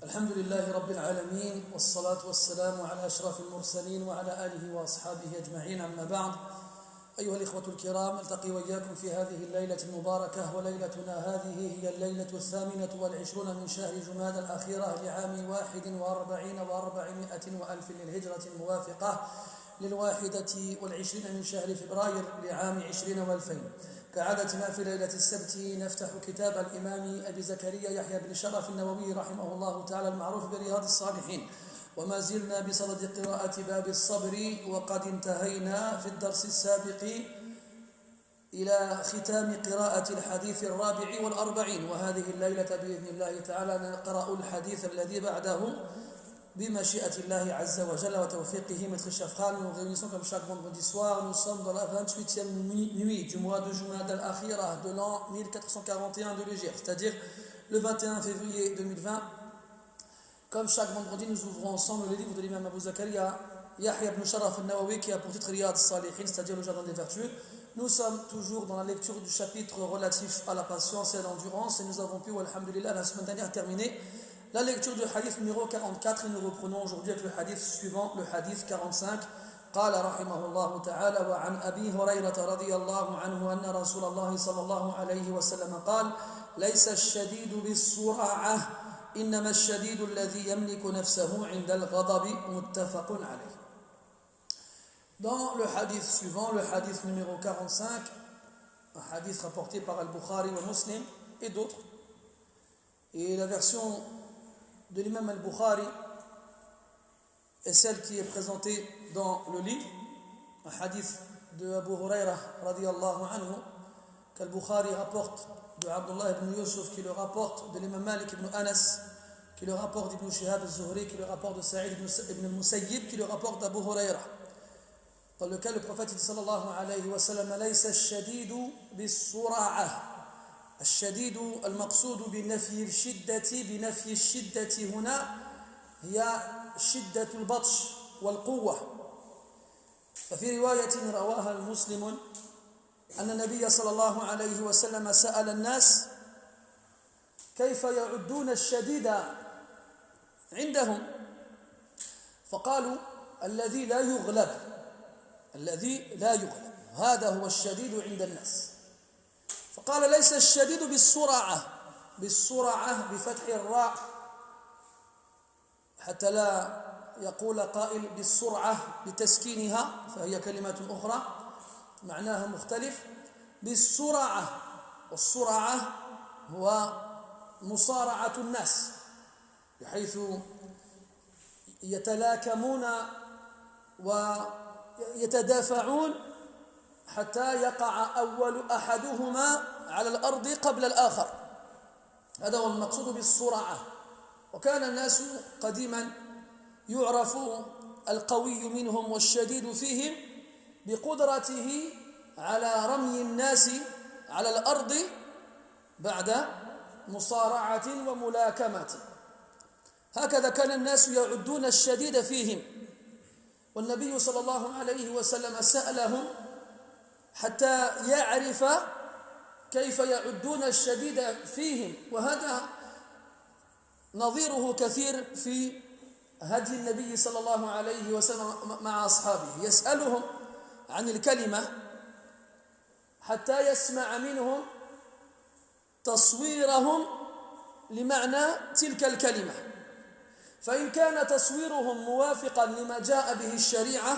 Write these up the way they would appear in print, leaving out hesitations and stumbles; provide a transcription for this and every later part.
الحمد لله رب العالمين والصلاة والسلام على أشرف المرسلين وعلى آله وأصحابه أجمعين. أما بعد، أيها الإخوة الكرام، نلتقي وإياكم في هذه الليلة المباركة، وليلتنا هذه هي الليلة 28 من شهر جمادى الأخيرة لعام 41 و400 وألف للهجرة الموافقة ل21 من شهر فبراير لعام 20 و2000. كعادتنا في ليلة السبت نفتح كتاب الإمام أبي زكريا يحيى بن شرف النووي رحمه الله تعالى المعروف برياض الصالحين، وما زلنا بصدد قراءة باب الصبر، وقد انتهينا في الدرس السابق إلى ختام قراءة الحديث 44، وهذه الليلة بإذن الله تعالى نقرأ الحديث الذي بعده بمشيئة الله عز وجل وتوفيقه. Maître Shafran, nous nous réunissons comme chaque vendredi soir. Nous sommes dans la 28e nuit du mois de Jumad al-Akhirah de l'an 1441 de l'Hégire, c'est-à-dire le 21 février 2020. Comme chaque vendredi, nous ouvrons ensemble le livre de l'imam Abu Zakaria Yahya ibn Sharaf al-Nawawi qui a pour titre Riyad al-Salihin, c'est-à-dire le jardin des vertus. Nous sommes toujours dans la lecture du chapitre relatif à la patience et à l'endurance, et nous avons pu, alhamdulillah, la semaine dernière terminer la lecture du hadith numéro 44, et nous reprenons aujourd'hui avec le hadith suivant, le hadith 45. قال رحمه الله تعالى: وعن أبي هريرة رضي الله عنه أن رسول الله صلى الله عليه وسلم قال: ليس الشديد بالسرعة إنما الشديد الذي يملك نفسه عند الغضب. متفق عليه. Dans le hadith suivant, le hadith numéro 45, un hadith rapporté par Al-Bukhari ou Muslim et d'autres, et la version de l'imam Al-Bukhari est celle qui est présentée dans le livre, un hadith de Abu Huraira radiyallahu anhu qu'Al-Bukhari rapporte de Abdullah ibn Yusuf, qui le rapporte de l'imam Malik ibn Anas, qui le rapporte d'Ibn Shihab al-Zuhri, qui le rapporte de Sa'id ibn al-Musayyib, qui le rapporte d'Abu Huraira, dans lequel le prophète dit sallallahu alayhi wa sallam: laysa ash-shadidu bis-sur'ah. الشديد المقصود بنفي الشدة هنا هي شدة البطش والقوة. ففي رواية رواها المسلم أن النبي صلى الله عليه وسلم سأل الناس كيف يعدون الشديد عندهم، فقالوا: الذي لا يغلب، هذا هو الشديد عند الناس. فقال: ليس الشديد بالسرعة بفتح الراء حتى لا يقول قائل بالسرعة بتسكينها، فهي كلمة أخرى معناها مختلف. بالسرعة، والسرعة هو مصارعة الناس بحيث يتلاكمون ويتدافعون حتى يقع أول أحدهما على الأرض قبل الآخر. هذا هو المقصود بالسرعة. وكان الناس قديما يعرف القوي منهم والشديد فيهم بقدرته على رمي الناس على الأرض بعد مصارعة وملاكمة. هكذا كان الناس يعدون الشديد فيهم، والنبي صلى الله عليه وسلم سألهم حتى يعرف كيف يعدون الشديد فيهم، وهذا نظيره كثير في هدي النبي صلى الله عليه وسلم مع أصحابه. يسألهم عن الكلمة حتى يسمع منهم تصويرهم لمعنى تلك الكلمة، فإن كان تصويرهم موافقا لما جاء به الشريعة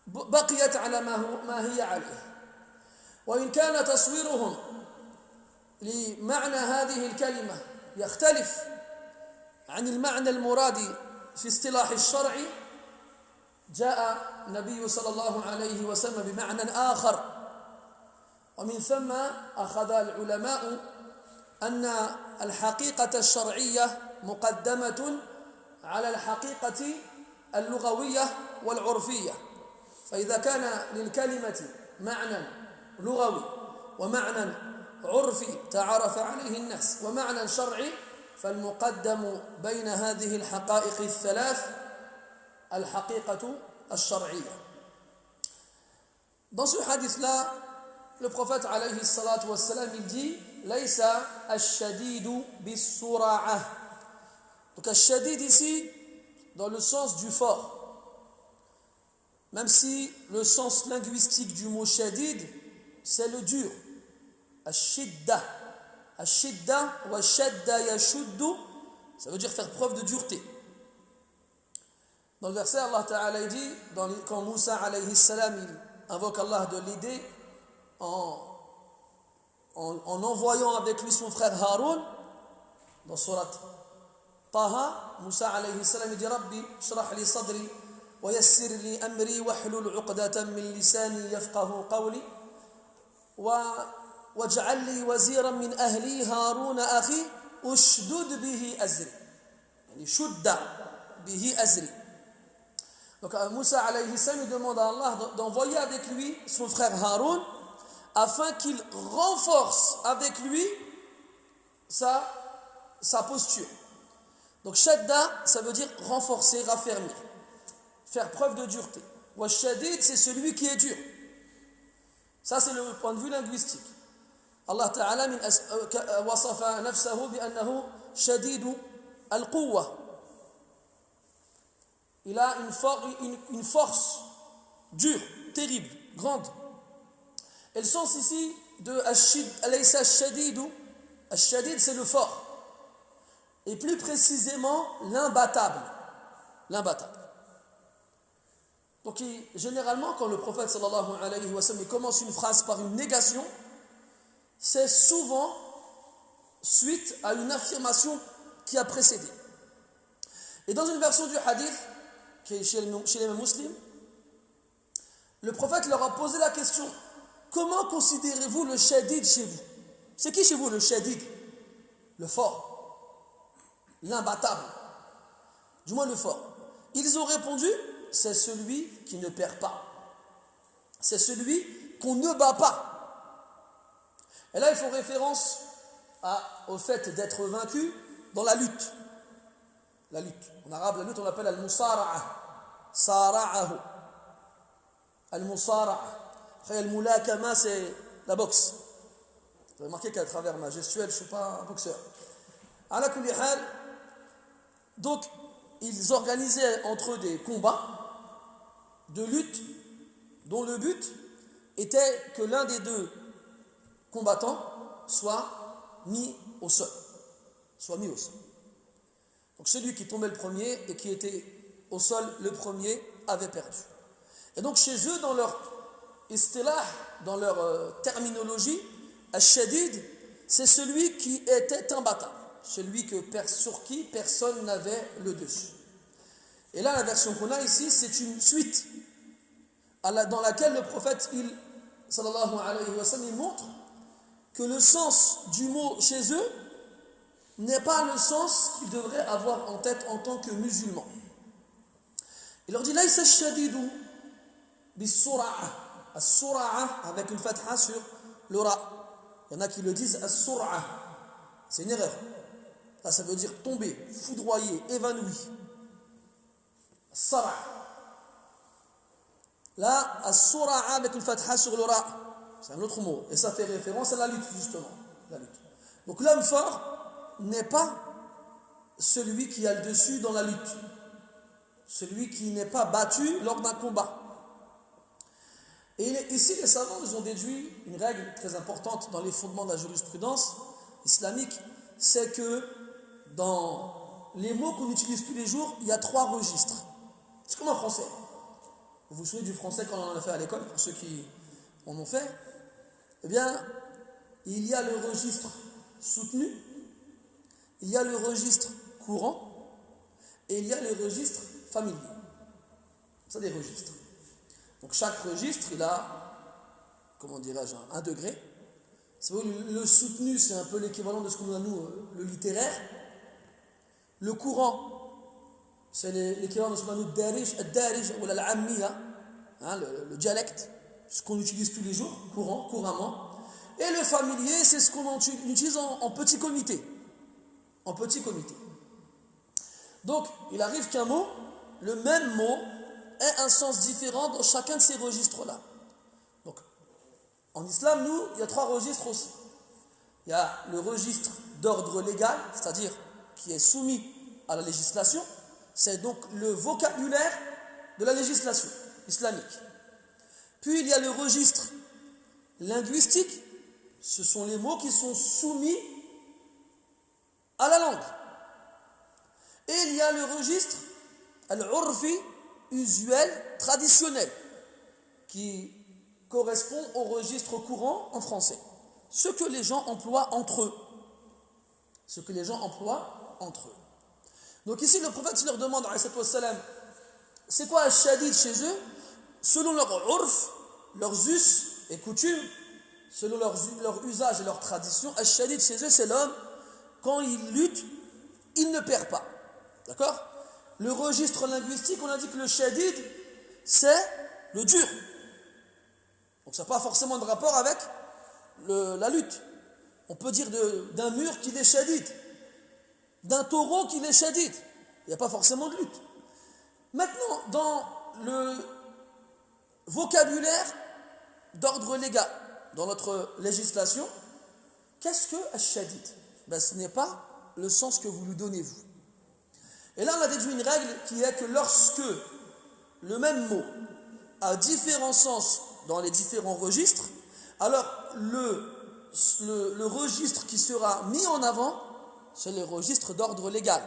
بقيت على ما هي عليه، وإن كان تصويرهم لمعنى هذه الكلمة يختلف عن المعنى المراد في اصطلاح الشرع، جاء النبي صلى الله عليه وسلم بمعنى آخر. ومن ثم أخذ العلماء أن الحقيقة الشرعية مقدمة على الحقيقة اللغوية والعرفية، فإذا كان للكلمة معنى لغوي ومعنى عرفي تعارف عليه الناس ومعنى شرعي، فالمقدم بين هذه الحقائق الثلاث الحقيقة الشرعية. Dans ce hadith-là, le prophète alayhi salatu wassalam, il dit: Laysa ash-shadidu bis-sura'ah. Donc al-shadid ici, dans le sens du fort. Même si le sens linguistique du mot shadid, c'est le dur. Al-shidda. Al-shidda wa shadda yashuddu, ça veut dire faire preuve de dureté. Dans le verset, Allah Ta'ala dit, quand Moussa alayhi salam il invoque Allah de l'aider en envoyant avec lui son frère Haroun, dans surat Taha, Moussa alayhi salam il dit Rabbi, shrah li sadri, wa yassir li amri, wa hlul uqdatan min lisani yafqahu qawli, waj'al li waziran min ahli Haroun akhi, ushdud bihi azri. Yani shudda bihi azri. Donc Moussa alayhi salam il demande à Allah d'envoyer avec lui son frère Haroun afin qu'il renforce avec lui sa posture. Donc shadda, ça veut dire renforcer, raffermir, faire preuve de dureté. Wa shadid, c'est celui qui est dur. Ça c'est le point de vue linguistique. Allah Ta'ala wasafa nafsahu bi annahu shadidu al-quwwa. Il a une force dure, terrible, grande. Et le sens ici de alaysa shadidu, al-shadid c'est le fort. Et plus précisément l'imbattable. L'imbattable. Donc généralement quand le prophète sallallahu alayhi wa sallam commence une phrase par une négation, c'est souvent suite à une affirmation qui a précédé. Et dans une version du hadith, qui est chez les musulmans, le prophète leur a posé la question: comment considérez-vous le shadid chez vous? C'est qui chez vous le shadid? Le fort, l'imbattable, du moins le fort. Ils ont répondu: c'est celui qui ne perd pas, c'est celui qu'on ne bat pas. Et là ils font référence au fait d'être vaincu dans la lutte. La lutte. En arabe, la lutte, on l'appelle al-musara'a. Sara'ahu. Al-musara'a. Après, al-mulakama, c'est la boxe. Vous avez remarqué qu'à travers ma gestuelle, je ne suis pas un boxeur. Ala kulli hal, donc, ils organisaient entre eux des combats de lutte dont le but était que l'un des deux combattants soit mis au sol. Donc celui qui tombait le premier et qui était au sol le premier avait perdu. Et donc chez eux, dans leur istilah, dans leur terminologie, al-shadid, c'est celui qui était imbattable, celui sur qui personne n'avait le dessus. Et là, la version qu'on a ici, c'est une suite dans laquelle le prophète, sallallahu alayhi wa sallam, il montre que le sens du mot chez eux n'est pas le sens qu'ils devraient avoir en tête en tant que musulmans. Il leur dit Laïsa shadidu bis-sura'a. As-sura'a avec une fatha sur le ra. Il y en a qui le disent as-sura'a. C'est une erreur. Là, ça veut dire tomber, foudroyer, évanoui. As-sara'a. Là, as-sura'a avec une fatha sur le ra. C'est un autre mot. Et ça fait référence à la lutte, justement. La lutte. Donc l'homme fort n'est pas celui qui a le dessus dans la lutte, celui qui n'est pas battu lors d'un combat. Et ici, les savants nous ont déduit une règle très importante dans les fondements de la jurisprudence islamique, c'est que dans les mots qu'on utilise tous les jours, il y a 3 registres. C'est comme en français. Vous vous souvenez du français quand on en a fait à l'école, pour ceux qui en ont fait? Eh bien, il y a le registre soutenu, il y a le registre courant et il y a le registre familier. C'est des registres. Donc chaque registre, il a, comment dirais-je, un degré. C'est vrai, le soutenu, c'est un peu l'équivalent de ce qu'on a nous, le littéraire. Le courant, c'est l'équivalent de ce qu'on a nous, darij ou l'ammiya, le dialecte, ce qu'on utilise tous les jours, couramment. Et le familier, c'est ce qu'on utilise en petit comité. En petit comité. Donc, il arrive qu'un mot, le même mot, ait un sens différent dans chacun de ces registres-là. Donc, en islam, nous, il y a 3 registres aussi. Il y a le registre d'ordre légal, c'est-à-dire qui est soumis à la législation, c'est donc le vocabulaire de la législation islamique. Puis il y a le registre linguistique, ce sont les mots qui sont soumis à la langue. Et il y a le registre al-urfi, usuel, traditionnel, qui correspond au registre courant en français. Ce que les gens emploient entre eux. Ce que les gens emploient entre eux. Donc ici, le prophète leur demande, c'est quoi al-shadid chez eux? Selon leur urf, leurs us et coutumes, selon leur usage et leur tradition, al-shadid chez eux, c'est l'homme, quand il lutte, il ne perd pas. D'accord? Le registre linguistique, on a dit que le shadid, c'est le dur. Donc ça n'a pas forcément de rapport avec la lutte. On peut dire d'un mur qu'il est shadid, d'un taureau qu'il est shadid. Il n'y a pas forcément de lutte. Maintenant, dans le vocabulaire d'ordre légal, dans notre législation, qu'est-ce que al-shadid? Ce n'est pas le sens que vous lui donnez vous. Et là, on a déduit une règle qui est que lorsque le même mot a différents sens dans les différents registres, alors le registre qui sera mis en avant, c'est le registre d'ordre légal,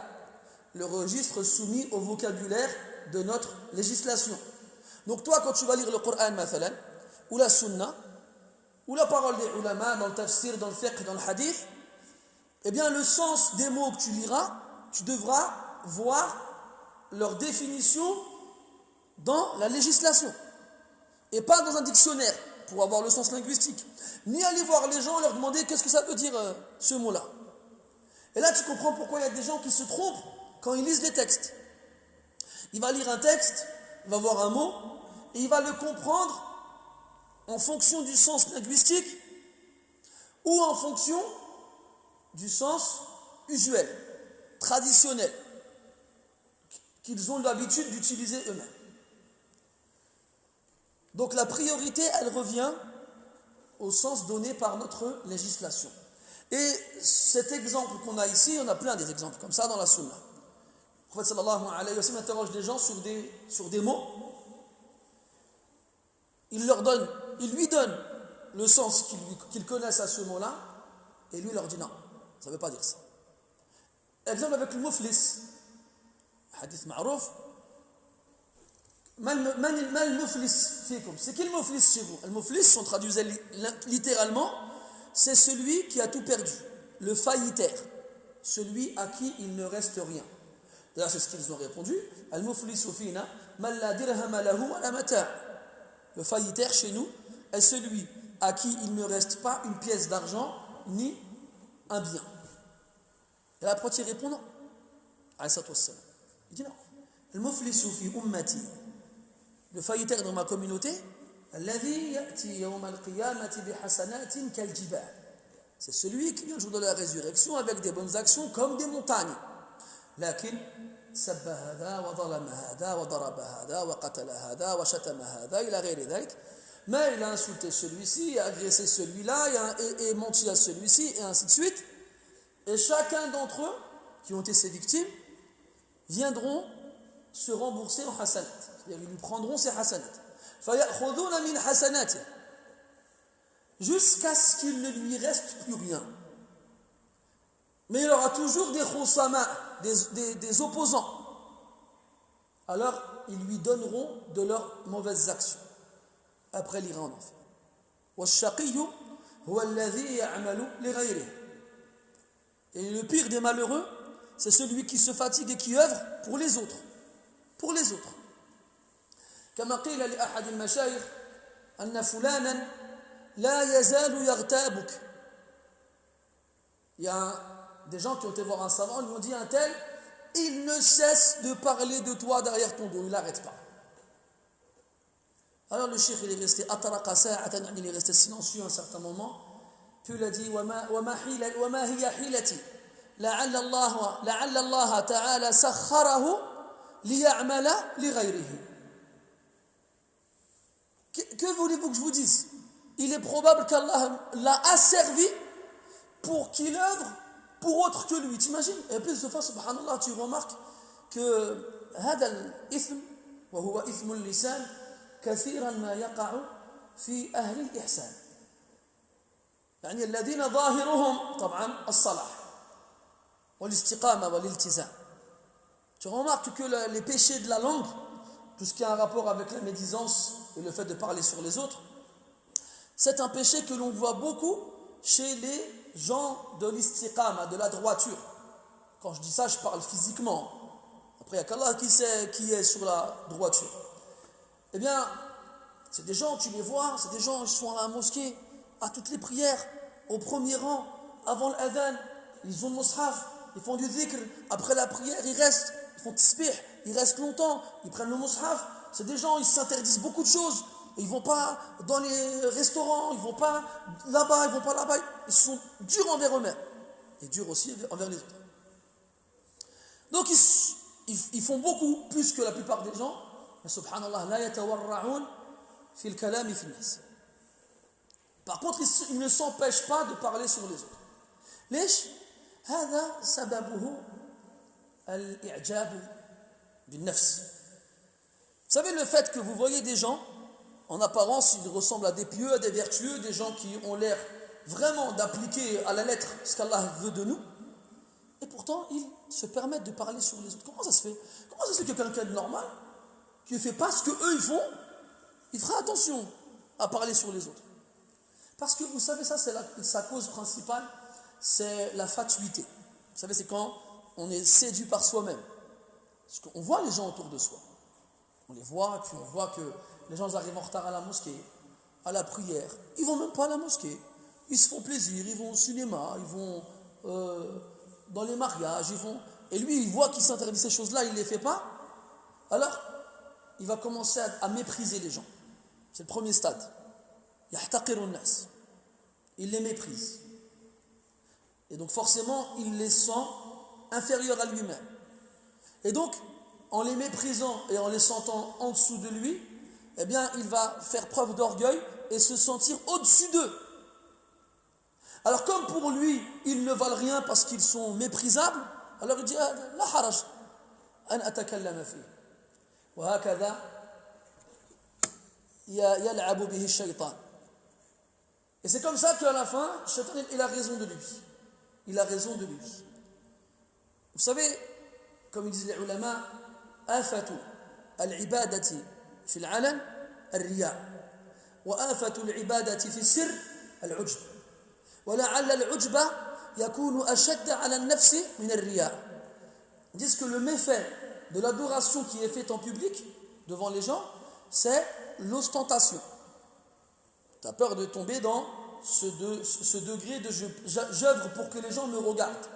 le registre soumis au vocabulaire de notre législation. Donc toi, quand tu vas lire le Coran, mathalan, ou la Sunna, ou la parole des ulama, dans le tafsir, dans le fiqh, dans le hadith, eh bien le sens des mots que tu liras, tu devras voir leur définition dans la législation, et pas dans un dictionnaire, pour avoir le sens linguistique, ni aller voir les gens et leur demander qu'est-ce que ça veut dire ce mot-là. Et là, tu comprends pourquoi il y a des gens qui se trompent quand ils lisent les textes. Il va lire un texte, il va voir un mot, et il va le comprendre en fonction du sens linguistique ou en fonction du sens usuel, traditionnel, qu'ils ont l'habitude d'utiliser eux-mêmes. Donc la priorité, elle revient au sens donné par notre législation. Et cet exemple qu'on a ici, on a plein des exemples comme ça dans la Sunna. Le prophète sallallahu alayhi wa sallam interroge des gens sur des mots. Il lui donne le sens qu'ils connaissent à ce mot-là, et lui leur dit non, ça ne veut pas dire ça. Exemple avec le muflis. Hadith ma'rouf. C'est qui le muflis chez vous? Le muflis, si on traduisait littéralement, c'est celui qui a tout perdu, le faillitaire, celui à qui il ne reste rien. D'ailleurs, c'est ce qu'ils ont répondu. Le faillitaire chez nous est celui à qui il ne reste pas une pièce d'argent ni un bien. Et la prophète répond non. Il dit non. Le faillitaire dans ma communauté, c'est celui qui vient le jour de la résurrection avec des bonnes actions comme des montagnes. لكن سب هذا وظلم هذا وضرب هذا وقتل هذا وشتم هذا إلى غير ذلك. Mais il a insulté celui-ci, agressé celui-là, et menti à celui-ci, et ainsi de suite. Et chacun d'entre eux, qui ont été ses victimes, viendront se rembourser en hasanat. C'est-à-dire, ils lui prendront ses hasanat. فَيَأْخُذُونَ مِنْ حَسَنَاتِهِ, jusqu'à ce qu'il ne lui reste plus rien. Mais il y aura toujours des khusama, des opposants. Alors, ils lui donneront de leurs mauvaises actions. Après, il ira en enfer. وَالشَّقِيُّ هُوَ الَّذِي يَعْمَلُ لِغَيْرِهِ. Et le pire des malheureux, c'est celui qui se fatigue et qui œuvre pour les autres. Pour les autres. كما قيل لأحد المشايخ أن فلانا لا يزال يغتابك. Il y a des gens qui ont été voir un savant, ils lui ont dit un tel, il ne cesse de parler de toi derrière ton dos, il n'arrête pas. Alors le cheikh, il est resté atraqa sa'atan, il est resté silencieux un certain moment, puis il a dit وما هي حيلتي لعل الله تعالى سخره ليعمل لغيره. Que voulez-vous que je vous dise? Il est probable qu'Allah l'a asservi pour qu'il œuvre pour autre que lui. T'imagines? Et plus de fois, subhanallah, tu remarques que هذا الإثم وهو إثم اللسان كثيرا ما يقع في أهل الإحسان. يعني الذين ظاهرهم طبعا الصلاح والاستقامة والالتزام. Tu remarques que les péchés de la langue, tout ce qui a un rapport avec la médisance et le fait de parler sur les autres, c'est un péché que l'on voit beaucoup chez les gens de l'istiqama, de la droiture. Quand je dis ça, je parle physiquement. Après, il n'y a qu'Allah qui sait qui est sur la droiture. Eh bien, c'est des gens, tu les vois, c'est des gens, ils sont à la mosquée, à toutes les prières, au premier rang, avant l'adhan, ils ont le mushaf, ils font du dhikr, après la prière, ils restent, ils font tisbih, ils restent longtemps, ils prennent le mushaf. C'est des gens, ils s'interdisent beaucoup de choses. Ils ne vont pas dans les restaurants, ils ne vont pas là-bas, ils ne vont pas là-bas. Ils sont durs envers eux-mêmes et durs aussi envers les autres. Donc ils font beaucoup plus que la plupart des gens. Mais subhanallah, la yatawarra'un fil kalami fil nas. Par contre, ils ne s'empêchent pas de parler sur les autres. ليش؟ هذا سببه الإعجاب بالنفس. Vous savez, le fait que vous voyez des gens, en apparence, ils ressemblent à des pieux, à des vertueux, des gens qui ont l'air vraiment d'appliquer à la lettre ce qu'Allah veut de nous, et pourtant, ils se permettent de parler sur les autres. Comment ça se fait? Comment ça se fait que quelqu'un de normal, qui ne fait pas ce qu'eux ils font, il fera attention à parler sur les autres? Parce que vous savez, ça, c'est sa cause principale, c'est la fatuité. Vous savez, c'est quand on est séduit par soi-même. Parce qu'on voit les gens autour de soi. On les voit, puis on voit que les gens arrivent en retard à la mosquée, à la prière. Ils ne vont même pas à la mosquée. Ils se font plaisir, ils vont au cinéma, ils vont dans les mariages, ils vont... Et lui, il voit qu'il s'interdit ces choses-là, il ne les fait pas. Alors, il va commencer à mépriser les gens. C'est le premier stade. Yahtaqiru an-nas. Il les méprise. Et donc forcément, il les sent inférieurs à lui-même. Et donc, en les méprisant et en les sentant en dessous de lui, eh bien, il va faire preuve d'orgueil et se sentir au-dessus d'eux. Alors, comme pour lui, ils ne valent rien parce qu'ils sont méprisables, alors il dit, la haraj, an atakallama fi. Wa hakadha yal'abu bihi ash-shaytan. Et c'est comme ça qu'à la fin, Shaitan, il a raison de lui. Il a raison de lui. Vous savez, comme ils disent les ulama, afatu al-ibadati fi al-alan al-riya wa afatu al-ibadati fi sir al-ujb wa la'alla al-ujba yakunu ashadda ala an-nafs min al-riya. Ils disent que le méfait de l'adoration qui est faite en public devant les gens, c'est l'ostentation. Tu as peur de tomber dans ce degré de j'œuvre pour que les gens me regardent.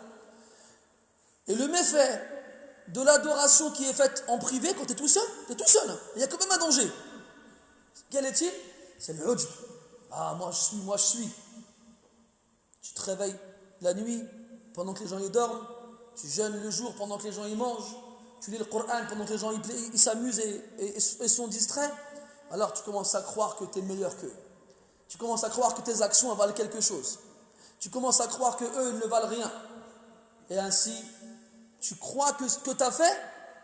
Et le méfait de l'adoration qui est faite en privé, quand tu es tout seul, il y a quand même un danger. Quel est-il? C'est le ujb. Ah, moi je suis. Tu te réveilles la nuit pendant que les gens y dorment, tu jeûnes le jour pendant que les gens y mangent, tu lis le Coran pendant que les gens ils s'amusent et sont distraits. Alors tu commences à croire que tu es meilleur qu'eux. Tu commences à croire que tes actions valent quelque chose. Tu commences à croire qu'eux ne valent rien. Et ainsi, tu crois que ce que tu as fait,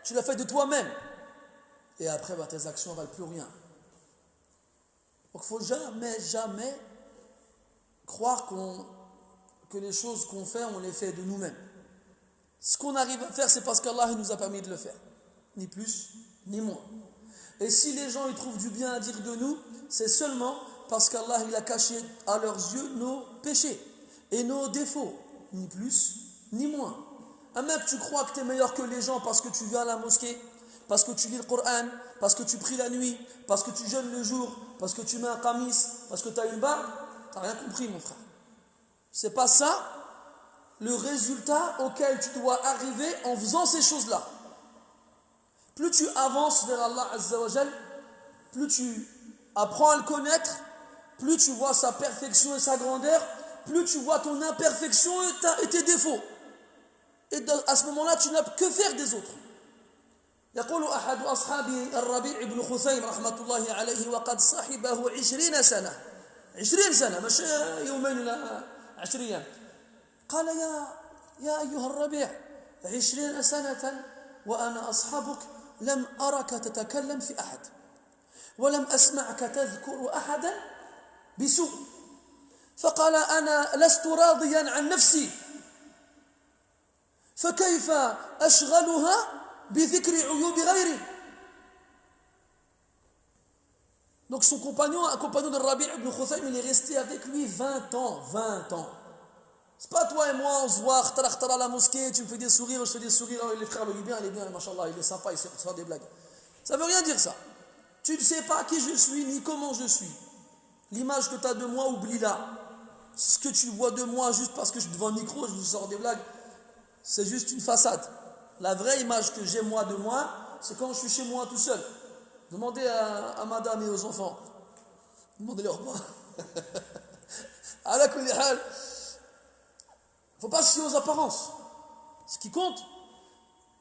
tu l'as fait de toi-même. Et après, tes actions ne valent plus rien. Donc il ne faut jamais croire que les choses qu'on fait, on les fait de nous-mêmes. Ce qu'on arrive à faire, c'est parce qu'Allah nous a permis de le faire. Ni plus, ni moins. Et si les gens ils trouvent du bien à dire de nous, c'est seulement parce qu'Allah il a caché à leurs yeux nos péchés et nos défauts, ni plus ni moins. Même que tu crois que tu es meilleur que les gens parce que tu viens à la mosquée, parce que tu lis le Coran, parce que tu pries la nuit, parce que tu jeûnes le jour, parce que tu mets un qamis, parce que tu as une barbe, tu n'as rien compris mon frère. C'est pas ça le résultat auquel tu dois arriver en faisant ces choses-là. Plus tu avances vers Allah Azza wa Jal, plus tu apprends à le connaître, plus tu vois sa perfection et sa grandeur, plus tu vois ton imperfection et tes défauts. Et à ce moment-là, tu n'as que faire des autres. يقول أحد أصحاب الربيع بن خثيم رحمة الله عليه وقد صاحبه 20 سنة مش يومين ولا 20 قال يا أيها الربيع 20 سنة وأنا أصحابك لم أرك تتكلم في أحد ولم أسمعك تذكر أحدا بسوء فقال أنا لست راضيا عن نفسي فكيف أشغلها بذكر عيوب غيري. Donc son compagnon, un compagnon de Rabi' ibn Khuthaym, il est resté avec lui 20 ans. 20 ans. C'est pas toi et moi, on se voit, à la mosquée, tu me fais des sourires, je fais des sourires, les frères, il est bien, machallah, il est sympa, il sait faire des blagues. Ça veut rien dire ça. Tu ne sais pas qui je suis, ni comment je suis. L'image que tu as de moi, oublie-la. Ce que tu vois de moi, juste parce que je suis devant le micro, je vous sors des blagues, c'est juste une façade. La vraie image que j'ai moi de moi, c'est quand je suis chez moi tout seul. Demandez à madame et aux enfants. Demandez-leur pas. Ala kulli hal. Il ne faut pas se fier aux apparences. Ce qui compte,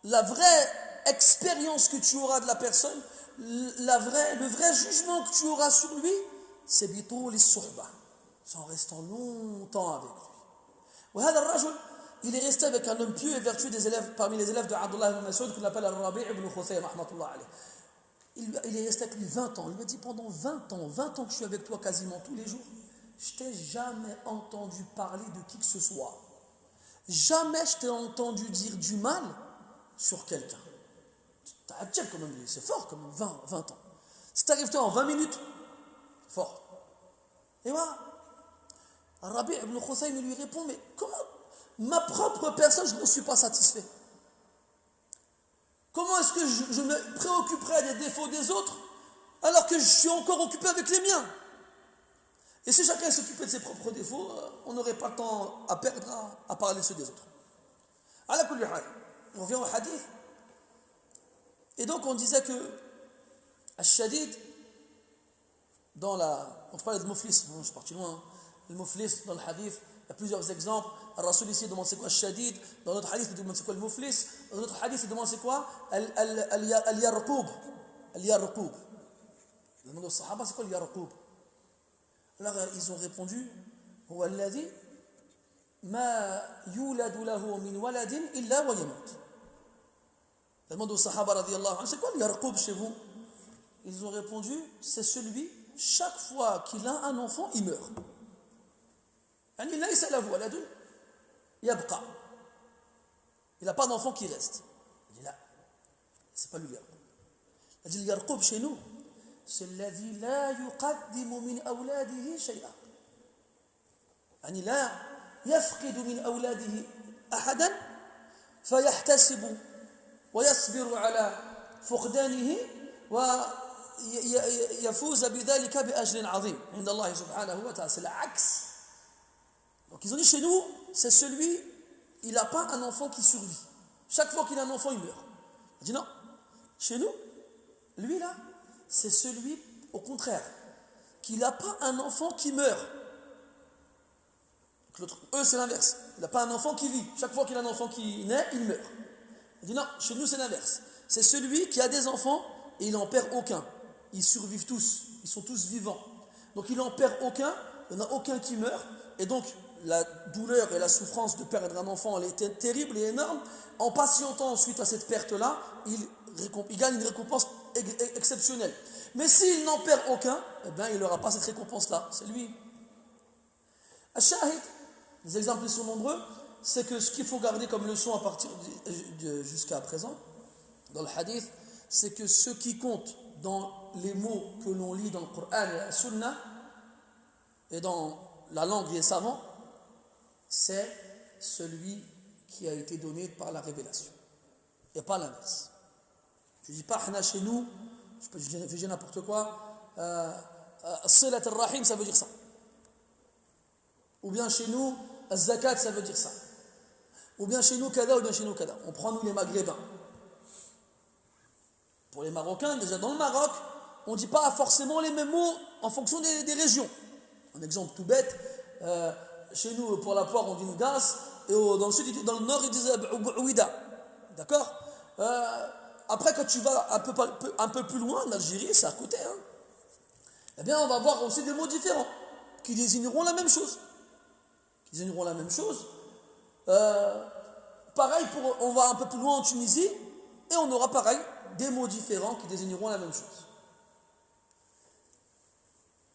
la vraie expérience que tu auras de la personne, le vrai jugement que tu auras sur lui, c'est bito les sohba. C'est en restant longtemps avec lui. وهذا الرجل, il est resté avec un homme pieux et vertueux des élèves, parmi les élèves de Abdullah ibn Mas'ud, qu'on appelle Al-Rabi' ibn Khuthaym, rahmatullah alayh. Il est resté avec lui 20 ans. Il lui a dit pendant 20 ans que je suis avec toi quasiment tous les jours, je t'ai jamais entendu parler de qui que ce soit. Jamais je t'ai entendu dire du mal sur quelqu'un. T'as adjab quand même, c'est fort comme 20 ans. Si t'arrives toi en 20 minutes, fort. Et voilà. Rabi' ibn Khuthaym lui répond, mais comment ma propre personne, je n'en suis pas satisfait. Comment est-ce que je me préoccuperais des défauts des autres alors que je suis encore occupé avec les miens? Et si chacun s'occupait de ses propres défauts, on n'aurait pas le temps à perdre à parler de ceux des autres. Ala kulli hal, on revient au hadith. Et donc on disait que Al-Shadid, dans la... On parlait de Muflis, je suis parti loin. Le Muflis, dans le hadith, il y a plusieurs exemples. Al-Rasul ici demande c'est quoi Al-Shadid. Dans notre hadith, il demande c'est quoi le Muflis. Dans notre hadith, il demande c'est quoi Al-Yarqub. Al-Yarqub. Il demande aux Sahaba c'est quoi Al-Yarqub. Alors ils ont répondu هو الذي ما يولد له من ولد إلا ويموت. Il demande aux Sahaba radiyallahu anhu c'est quoi Al-Yarqub chez vous? Ils ont répondu c'est celui chaque fois qu'il a un enfant il meurt. يعني ليس له ولد يبقى. Il n'a pas d'enfant qui reste. Il dit là, c'est pas lui le Yarqub. Il dit le Yarqub chez nous, c'est الذي لا يقدم من أولاده شيئا. يعني لا يفقد من أولاده أحدا فيحتسب ويصبر على فقدانه ويفوز بذلك بأجر عظيم عند الله سبحانه وتعالى. C'est l'axe. Donc ils ont dit chez nous, c'est celui, il n'a pas un enfant qui survit. Chaque fois qu'il a un enfant, il meurt. Il dit non, chez nous, lui là, c'est celui, au contraire, qu'il n'a pas un enfant qui meurt. Eux, c'est l'inverse. Il n'a pas un enfant qui vit. Chaque fois qu'il a un enfant qui naît, il meurt. Il dit non, chez nous, c'est l'inverse. C'est celui qui a des enfants et il n'en perd aucun. Ils survivent tous. Ils sont tous vivants. Donc il n'en perd aucun, il n'y en a aucun qui meurt. Et donc, la douleur et la souffrance de perdre un enfant, elle est terrible et énorme. En patientant suite à cette perte-là, il gagne une récompense exceptionnelle. Mais s'il n'en perd aucun, eh bien, il n'aura pas cette récompense-là. C'est lui. Al-Shahid, les exemples sont nombreux, c'est que ce qu'il faut garder comme leçon à partir jusqu'à présent, dans le hadith, c'est que ce qui compte dans les mots que l'on lit dans le Coran et la Sunna, et dans la langue des savants, c'est celui qui a été donné par la révélation. Et pas l'inverse. Je ne dis pas Hana chez nous, je dis n'importe quoi, Silat al-Rahim, ça veut dire ça. Ou bien chez nous, Zakat, ça veut dire ça. Ou bien chez nous, Kada, ou bien chez nous, Kada. On prend nous les Maghrébins. Pour les Marocains, déjà dans le Maroc, on ne dit pas forcément les mêmes mots en fonction des régions. Un exemple tout bête, chez nous, pour la poire, on dit Nougas, et dans le sud, dans le nord, ils disent Ouida. D'accord? Après, quand tu vas un peu plus loin, en Algérie, c'est à côté, hein, eh bien, on va voir aussi des mots différents qui désigneront la même chose. on va un peu plus loin en Tunisie, et on aura pareil des mots différents qui désigneront la même chose.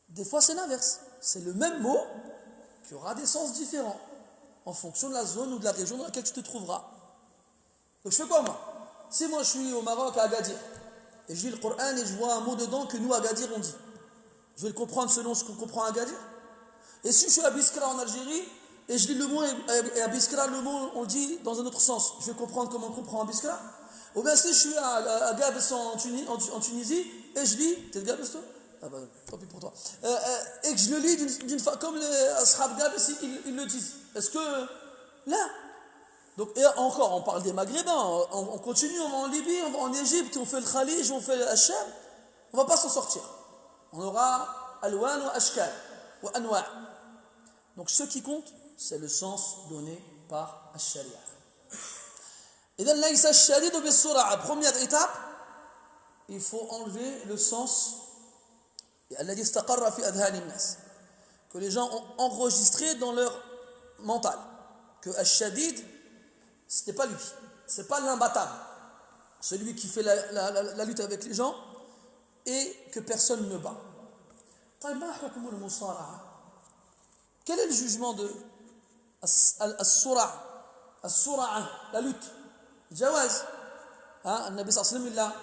Des fois, c'est l'inverse. C'est le même mot qui aura des sens différents en fonction de la zone ou de la région dans laquelle tu te trouveras. Donc, je fais quoi, moi? Si moi, je suis au Maroc, à Agadir, et je lis le Coran et je vois un mot dedans que nous, à Agadir, on dit, je vais le comprendre selon ce qu'on comprend à Agadir. Et si je suis à Biskra, en Algérie, et je lis le mot, et à Biskra, le mot, on le dit dans un autre sens, je vais comprendre comment on comprend à Biskra. Ou bien si je suis à Gabes en Tunisie, et je lis, t'es de Gabes, toi? Ah bah, tant pis pour toi. Et que je le lis d'une façon, comme les Ashab Gabes, ils le disent. Est-ce que, là, donc, et encore, on parle des Maghrébins, on continue, on va en Libye, on va en Égypte, on fait le Khalij, on fait le Hacham, on ne va pas s'en sortir. On aura Alwan ou Ashkal, ou Anwa'. Donc, ce qui compte, c'est le sens donné par Ash-Sharia. Et dans l'Aïsa Ash-Shadid ou Bis-Sura'a, première étape, il faut enlever le sens que les gens ont enregistré dans leur mental. Que Ash-Shadid, ce n'est pas lui, ce n'est pas l'imbattable, celui qui fait la lutte avec les gens et que personne ne bat. Quel est le jugement de As-Sura'a, la lutte? Jawaz. Le Nabi sallallahu alayhi wa sallam, il a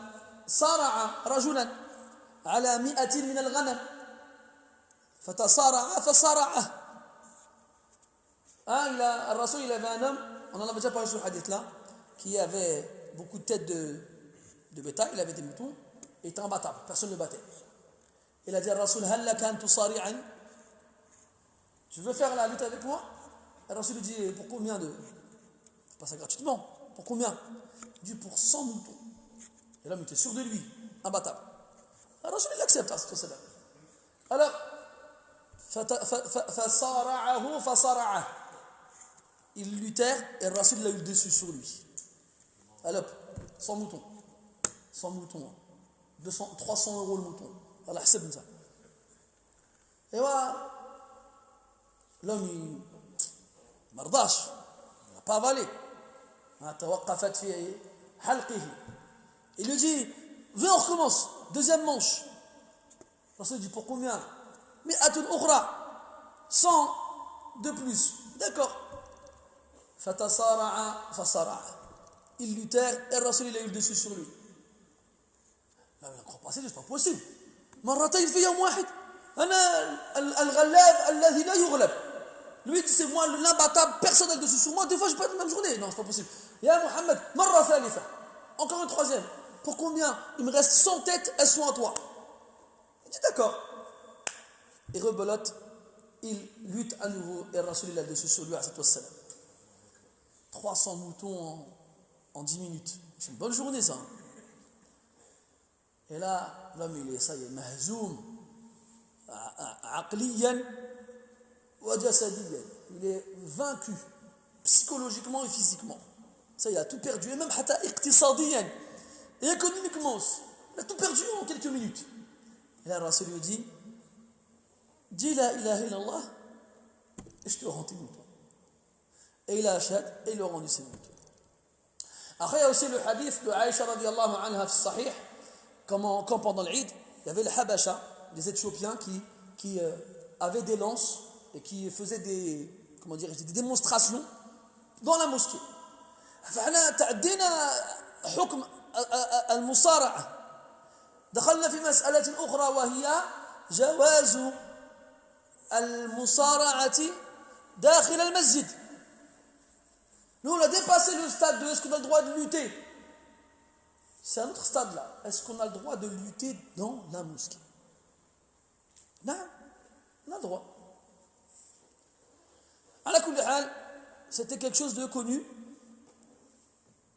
Sara'a rajulan ala mi'atin min al-ghanam fatasara'a fasara'a. Le Rasoul, il avait un homme, on en avait déjà parlé sur le hadith là, qui avait beaucoup de têtes de bétail, il avait des moutons, et il était imbattable, personne ne le battait. Il a dit à Rasoul, hal laka an tusari'an, tu veux faire la lutte avec moi? Le Rasoul lui dit, pour combien de. C'est pas ça gratuitement, pour combien? Il dit, pour 100 moutons. Et l'homme était sûr de lui, imbattable. Le Rasoul, il accepte, alors, fasara'ahu fasara'ah. Ils luttèrent et le Rasoul l'a eu le dessus sur lui. Alors, 100 moutons. 100 moutons. 200, 300 € le mouton. Allah hseb ça. Et voilà. L'homme, il mardash. Il n'a pas avalé. Il lui dit, viens, on recommence. Deuxième manche. Le Rasoul dit, pour combien? Mais atun ukhra. 100 de plus. D'accord. Fatasara'a fasara'a. Ils luttèrent et le Rasoul il a eu le dessus sur lui. Là, il ne croit pas, c'est pas possible. Marratayn fi yawm wahid. Ana al-ghallab alladhi la yughlab. Lui dit, c'est moi l'imbattable, personne n'a le dessus sur moi. Des fois, je peux être la même journée. Non, c'est pas possible. Ya Muhammad, marra thalitha. Encore une troisième. Pour combien? Il me reste 100 têtes, elles sont à toi. Il dit d'accord. Et rebelote, il lutte à nouveau et le Rasoul il a le dessus sur lui, à cette wassalam. 300 moutons en 10 minutes. C'est une bonne journée, ça. Et là, l'homme, il est mahzoum, aqliyan wa jasadiyan. Il est vaincu, psychologiquement et physiquement. Ça, il a tout perdu. Et même hata iqtisadiyan. Et économiquement aussi. Il a tout perdu en quelques minutes. Et là, le Rasoul lui dit, dis la ilaha illallah, et je te rends tes moutons. Et il a achète et il a rendu ses moutons. Après, il y a aussi le hadith de Aïcha radiallahu anha fi sahih, quand pendant l'Eid, il y avait les Habasha, les Éthiopiens qui avaient des lances et qui faisaient des démonstrations dans la mosquée. فاحنا تعدينا حكم المصارعة. دخلنا في مسألة أخرى وهي جواز المصارعة داخل المسجد. Nous, on a dépassé le stade de est-ce qu'on a le droit de lutter. C'est un autre stade là. Est-ce qu'on a le droit de lutter dans la mosquée? Non, on a le droit. Ala kulli hal, c'était quelque chose de connu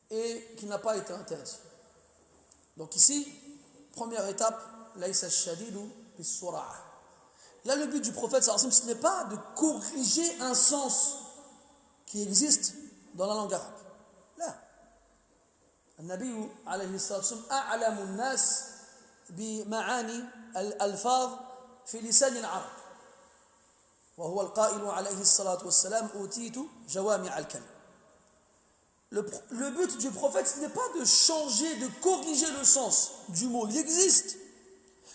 et qui n'a pas été interdit. Donc ici, première étape, laysa ash-shadidu bis-sura'a. Là, le but du prophète sallallahu alayhi wa sallam, ce n'est pas de corriger un sens qui existe dans la langue arabe. Là, النبي عليه الصلاة والسلام أعلم الناس بمعاني الألفاظ في لسان العرب وهو القائل عليه الصلاة والسلام أوتيت جوامع الكلم. Le but du prophète, ce n'est pas de changer, de corriger le sens du mot. Il existe.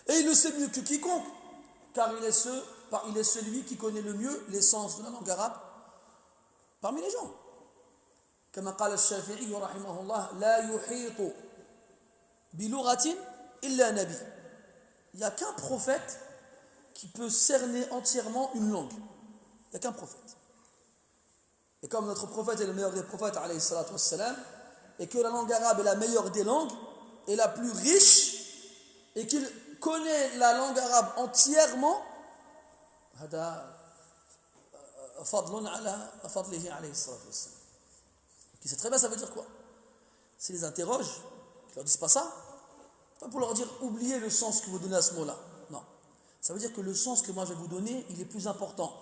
Et il le sait mieux que quiconque, car il est celui qui connaît le mieux l'essence de la langue arabe parmi les gens. كما قال الشافعي رحمه الله لا يحيط بلغة إلا نبي. Il n'y a qu'un prophète qui peut cerner entièrement une langue. Il n'y a qu'un prophète. Et comme notre prophète est le meilleur des prophètes, alayhi salatu wassalam, et que la langue arabe est la meilleure des langues, et la plus riche, et qu'il connaît la langue arabe entièrement, هذا فضل على فضله عليه الصلاة والسلام. Qui sait très bien ça veut dire quoi. S'ils les interrogent, qu'ils leur disent pas ça, pas pour leur dire oubliez le sens que vous donnez à ce mot-là. Non. Ça veut dire que le sens que moi je vais vous donner, il est plus important.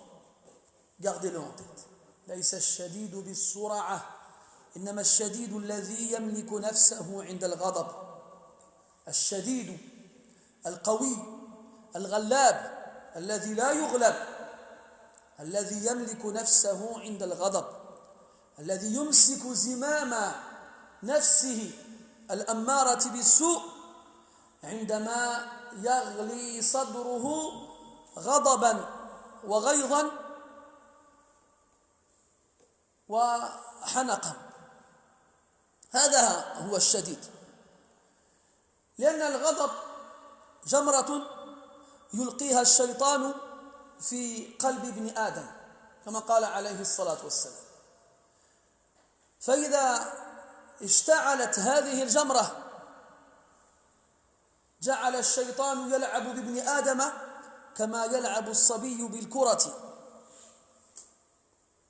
Gardez-le en tête. ليس الشديد بالسرعة إنما الشديد الذي يملك نفسه عند الغضب. الشديد القوي الغلاب الذي لا يغلب الذي يملك نفسه عند الغضب الذي يمسك زمام نفسه الأمارة بالسوء عندما يغلي صدره غضبا وغيظا وحنقا. هذا هو الشديد. لأن الغضب جمرة يلقيها الشيطان في قلب ابن آدم كما قال عليه الصلاة والسلام. فإذا اشتعلت هذه الجمرة جعل الشيطان يلعب بابن آدم كما يلعب الصبي بالكرة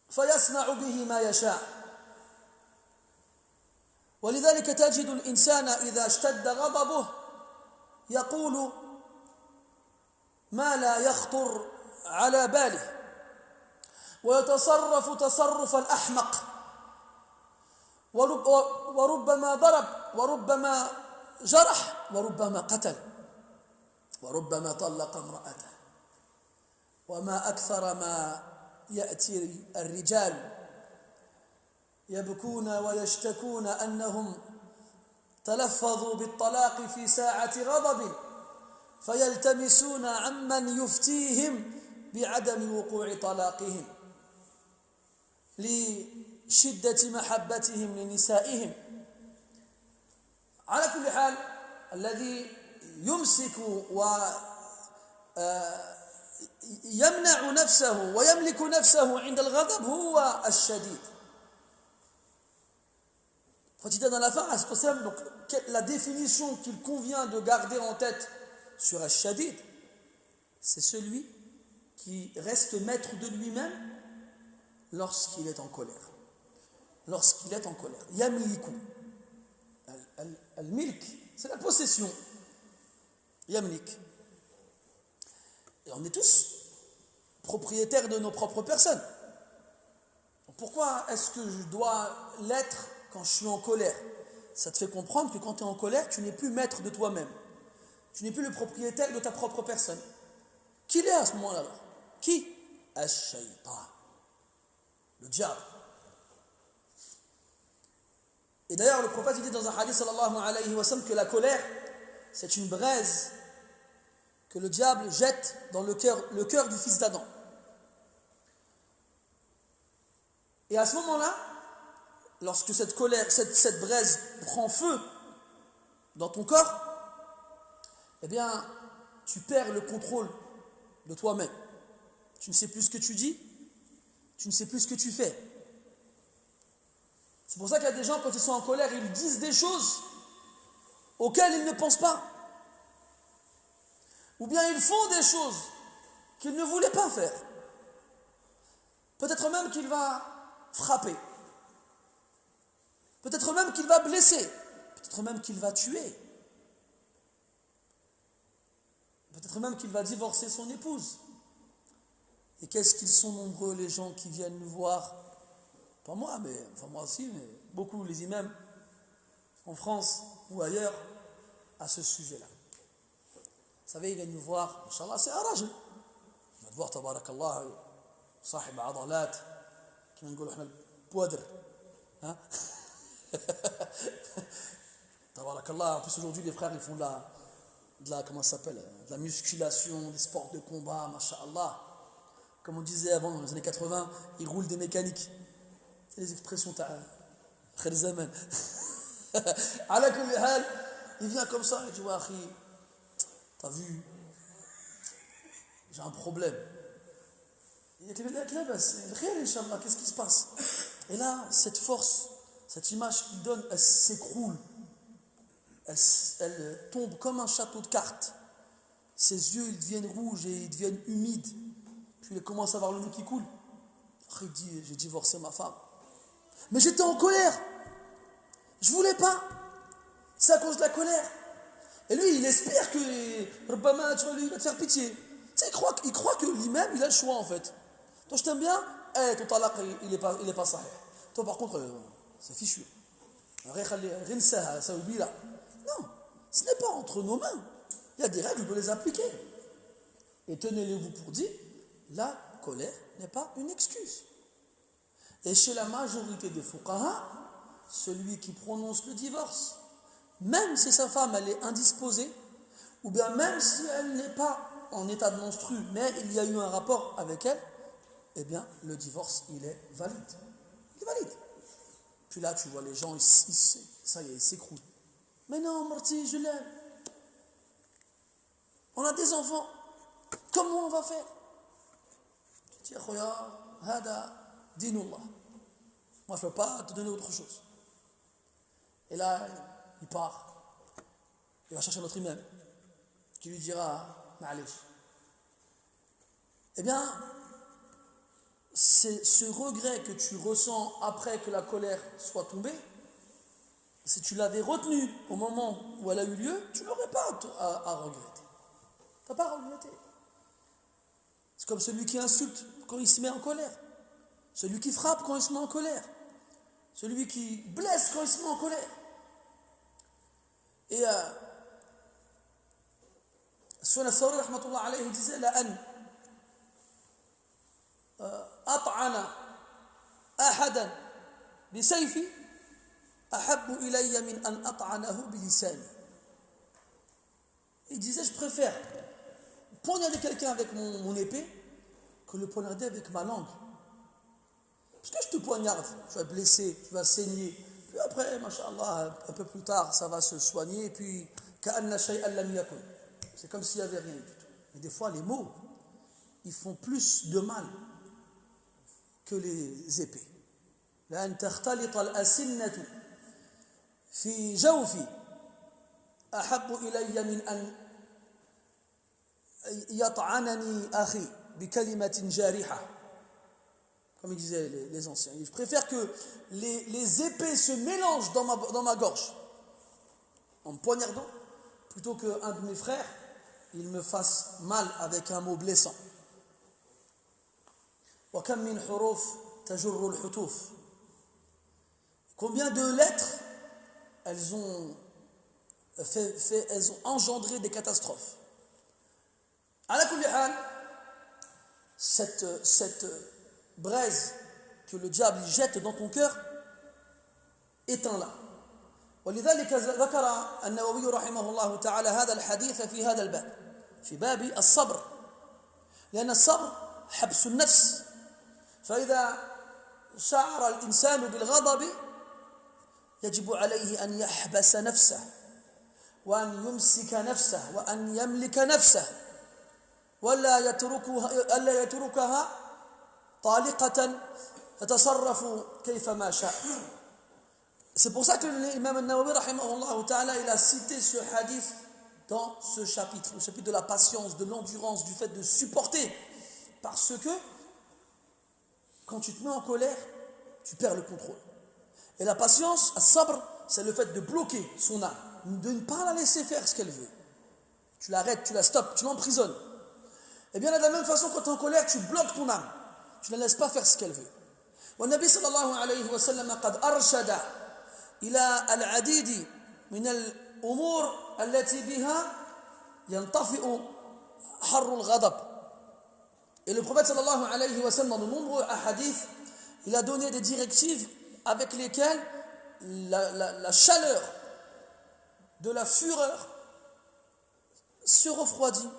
فيصنع به ما يشاء. ولذلك تجد الإنسان إذا اشتد غضبه يقول ما لا يخطر على باله ويتصرف تصرف الأحمق وربما ضرب وربما جرح وربما قتل وربما طلق امرأته. وما أكثر ما يأتي الرجال يبكون ويشتكون أنهم تلفظوا بالطلاق في ساعة غضب فيلتمسون عمن يفتيهم بعدم وقوع طلاقهم لشدة محبتهم لنسائهم. على كل حال الذي يمسك ويمنع نفسه ويملك نفسه عند الغضب هو الشديد. Fatida dans la fin, donc la définition qu'il convient de garder en tête sur Al-Shadid, c'est celui qui reste maître de lui-même lorsqu'il est en colère. Lorsqu'il est en colère. Yamliku. Al-milk, c'est la possession. Yamlik. Et on est tous propriétaires de nos propres personnes. Pourquoi est-ce que je dois l'être quand je suis en colère? Ça te fait comprendre que quand tu es en colère, tu n'es plus maître de toi-même. Tu n'es plus le propriétaire de ta propre personne. Qui l'est à ce moment-là? Qui? Ash-Shaytan. Le diable. Et d'ailleurs, le prophète dit dans un hadith sallallahu alayhi wa sallam que la colère, c'est une braise que le diable jette dans le cœur du fils d'Adam. Et à ce moment-là, lorsque cette colère, cette braise prend feu dans ton corps, eh bien, tu perds le contrôle de toi-même. Tu ne sais plus ce que tu dis, tu ne sais plus ce que tu fais. C'est pour ça qu'il y a des gens, quand ils sont en colère, ils disent des choses auxquelles ils ne pensent pas. Ou bien ils font des choses qu'ils ne voulaient pas faire. Peut-être même qu'il va frapper. Peut-être même qu'il va blesser. Peut-être même qu'il va tuer. Peut-être même qu'il va divorcer son épouse. Et qu'est-ce qu'ils sont nombreux les gens qui viennent nous voir, pas moi, mais enfin moi aussi, mais beaucoup les imams en France ou ailleurs à ce sujet-là. Vous savez, ils viennent nous voir, Inch'Allah, c'est un rajul. Il va te voir, tabarakallah, sahib adalat, qui va nous dire le poudre. Hein? Tabarakallah, en plus aujourd'hui les frères ils font comment ça s'appelle, de la musculation, des sports de combat, masha'Allah. Comme on disait avant dans les années 80, ils roulent des mécaniques. C'est les expressions khayr zaman. Ala kulli hal, il vient comme ça et dit ouais, akhi, t'as vu, j'ai un problème. Il dit qu'est-ce qui se passe? Et là, cette force, cette image qu'il donne, elle s'écroule. Elle tombe comme un château de cartes. Ses yeux, ils deviennent rouges et ils deviennent humides. Puis il commence à avoir le nez qui coule. Après, il dit, j'ai divorcé ma femme. Mais j'étais en colère. Je voulais pas. C'est à cause de la colère. Et lui, il espère que Rabbama, tu vas lui faire pitié. Tu sais, il croit que lui-même, il a le choix en fait. Toi, je t'aime bien, ton talaq, il est pas sahih. Toi, par contre, c'est fichu. Non, ce n'est pas entre nos mains. Il y a des règles, il faut les appliquer. Et tenez-les-vous pour dit, la colère n'est pas une excuse. Et chez la majorité des fuqaha, celui qui prononce le divorce, même si sa femme elle est indisposée, ou bien même si elle n'est pas en état de menstru, mais il y a eu un rapport avec elle, eh bien le divorce il est valide. Il est valide. Puis là tu vois les gens, ça y est, ils s'écroulent. Mais non, Marty, je l'aime. On a des enfants. Comment on va faire? Tu dis, Khoya, hada dinullah. Moi je ne peux pas te donner autre chose. Et là, il part. Il va chercher notre imam qui lui dira Ma'alish. Eh bien, c'est ce regret que tu ressens après que la colère soit tombée. Si tu l'avais retenu au moment où elle a eu lieu, tu n'aurais pas à regretter. Tu n'as pas à regretter. C'est comme celui qui insulte quand il se met en colère. Celui qui frappe quand il se met en colère. Celui qui blesse quand il se met en colère. Et Sufyan al-Thawri rahmatullah alayhi disait la an at'ana ahadan bi sayfi ahabbu ilayya min an at'anahu bi lisani. Il disait je préfère poignarder quelqu'un avec mon épée que le poignarder avec ma langue. Parce que je te poignarde, tu vas blesser, tu vas saigner. Puis après, masha'Allah, un peu plus tard, ça va se soigner. Et puis, ka'anna shay'an lam yakun. C'est comme s'il n'y avait rien du tout. Mais des fois, les mots, ils font plus de mal que les épées. La an takhtalita al-asinnatu fi jawfi ahabbu ilayya min an yat'anani akhi bi kalimatin jariha. Comme ils disaient les anciens. Je préfère que les épées se mélangent dans ma gorge en me poignardant plutôt qu'un de mes frères il me fasse mal avec un mot blessant. وَكَمْ مِنْ حُرُوفٍ تَجُرُّ الْحُتُوفِ. Combien de lettres elles ont engendré des catastrophes. Ala kulli hal, cette braise que le diable jette dans ton cœur, éteins-la. ولذلك ذكر النووي رحمه الله تعالى هذا الحديث في هذا الباب في باب الصبر لأن الصبر حبس النفس فإذا شعر الإنسان بالغضب يجب عليه أن يحبس نفسه وأن يمسك نفسه وأن يملك نفسه ولا يتركها طالقة تتصرف كيفما شاء. C'est pour ça que l'imam al-Nawawi rahimahullah ta'ala il a cité ce hadith dans ce chapitre, le chapitre de la patience, de l'endurance, du fait de supporter, parce que quand tu te mets en colère, tu perds le contrôle. Et la patience, as-sabr, c'est le fait de bloquer son âme, de ne pas la laisser faire ce qu'elle veut. Tu l'arrêtes, tu la stoppes, tu l'emprisonnes. Et bien de la même façon, quand tu es en colère, tu bloques ton âme, tu ne la laisses pas faire ce qu'elle veut. والنبي صلى الله عليه وسلم قد أرشد إلى العديد من الأمور التي بها ينطفئ حر الغضب. Et le prophète sallallahu alayhi wa sallam, dans de nombreux hadiths, il a donné des directives avec lesquelles la chaleur de la fureur se refroidit.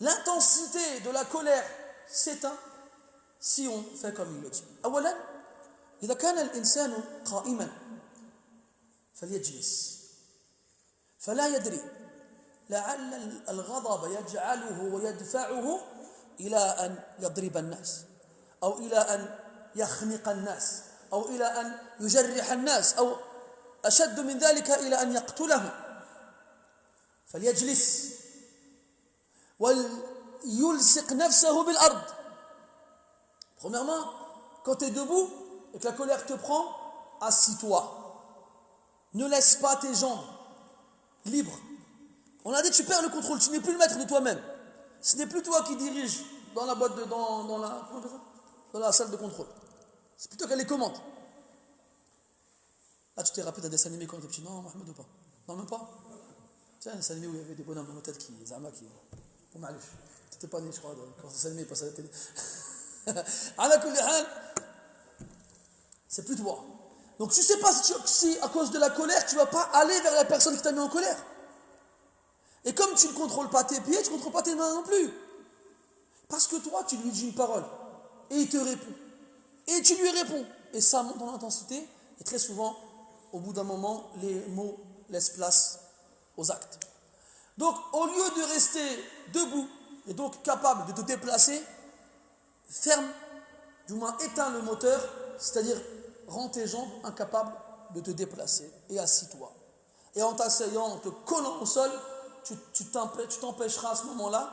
L'intensité de la colère s'éteint si on fait comme il le dit. أولا إذا كان الإنسان قائما فليجلس فلا يدري لعل الغضب يجعله ويدفعه إلى أن يضرب الناس أو إلى أن يخنق الناس أو إلى أن يجرح الناس أو أشد من ذلك إلى أن يقتلهم فليجلس ويلصق نفسه بالأرض. Premièrement, quand tu es debout et que la colère te prend, assis-toi. Ne laisse pas tes jambes libres. On a dit tu perds le contrôle, tu n'es plus le maître de toi-même. Ce n'est plus toi qui dirige dans la boîte dans la salle de contrôle. C'est plutôt qu'elle les commente. Ah, tu t'es rappelé d'un dessin animé quand tu étais petit? Non, Mohamed ou pas? Non, même pas? Tu sais, un dessin animé où il y avait des bonhommes dans nos têtes qui... Zama qui... Oh, malèche. Tu n'étais pas né, je crois, quand ce dessin animé est passé à la télé. C'est plus toi. Donc tu ne sais pas si à cause de la colère, tu ne vas pas aller vers la personne qui t'a mis en colère. Et comme tu ne contrôles pas tes pieds, tu ne contrôles pas tes mains non plus. Parce que toi, tu lui dis une parole. Et il te répond. Et tu lui réponds. Et ça monte en intensité. Et très souvent, au bout d'un moment, les mots laissent place aux actes. Donc, au lieu de rester debout, et donc capable de te déplacer, ferme, du moins éteins le moteur, c'est-à-dire rends tes jambes incapables de te déplacer. Et assis-toi. Et en t'asseyant, en te collant au sol, tu t'empêcheras à ce moment-là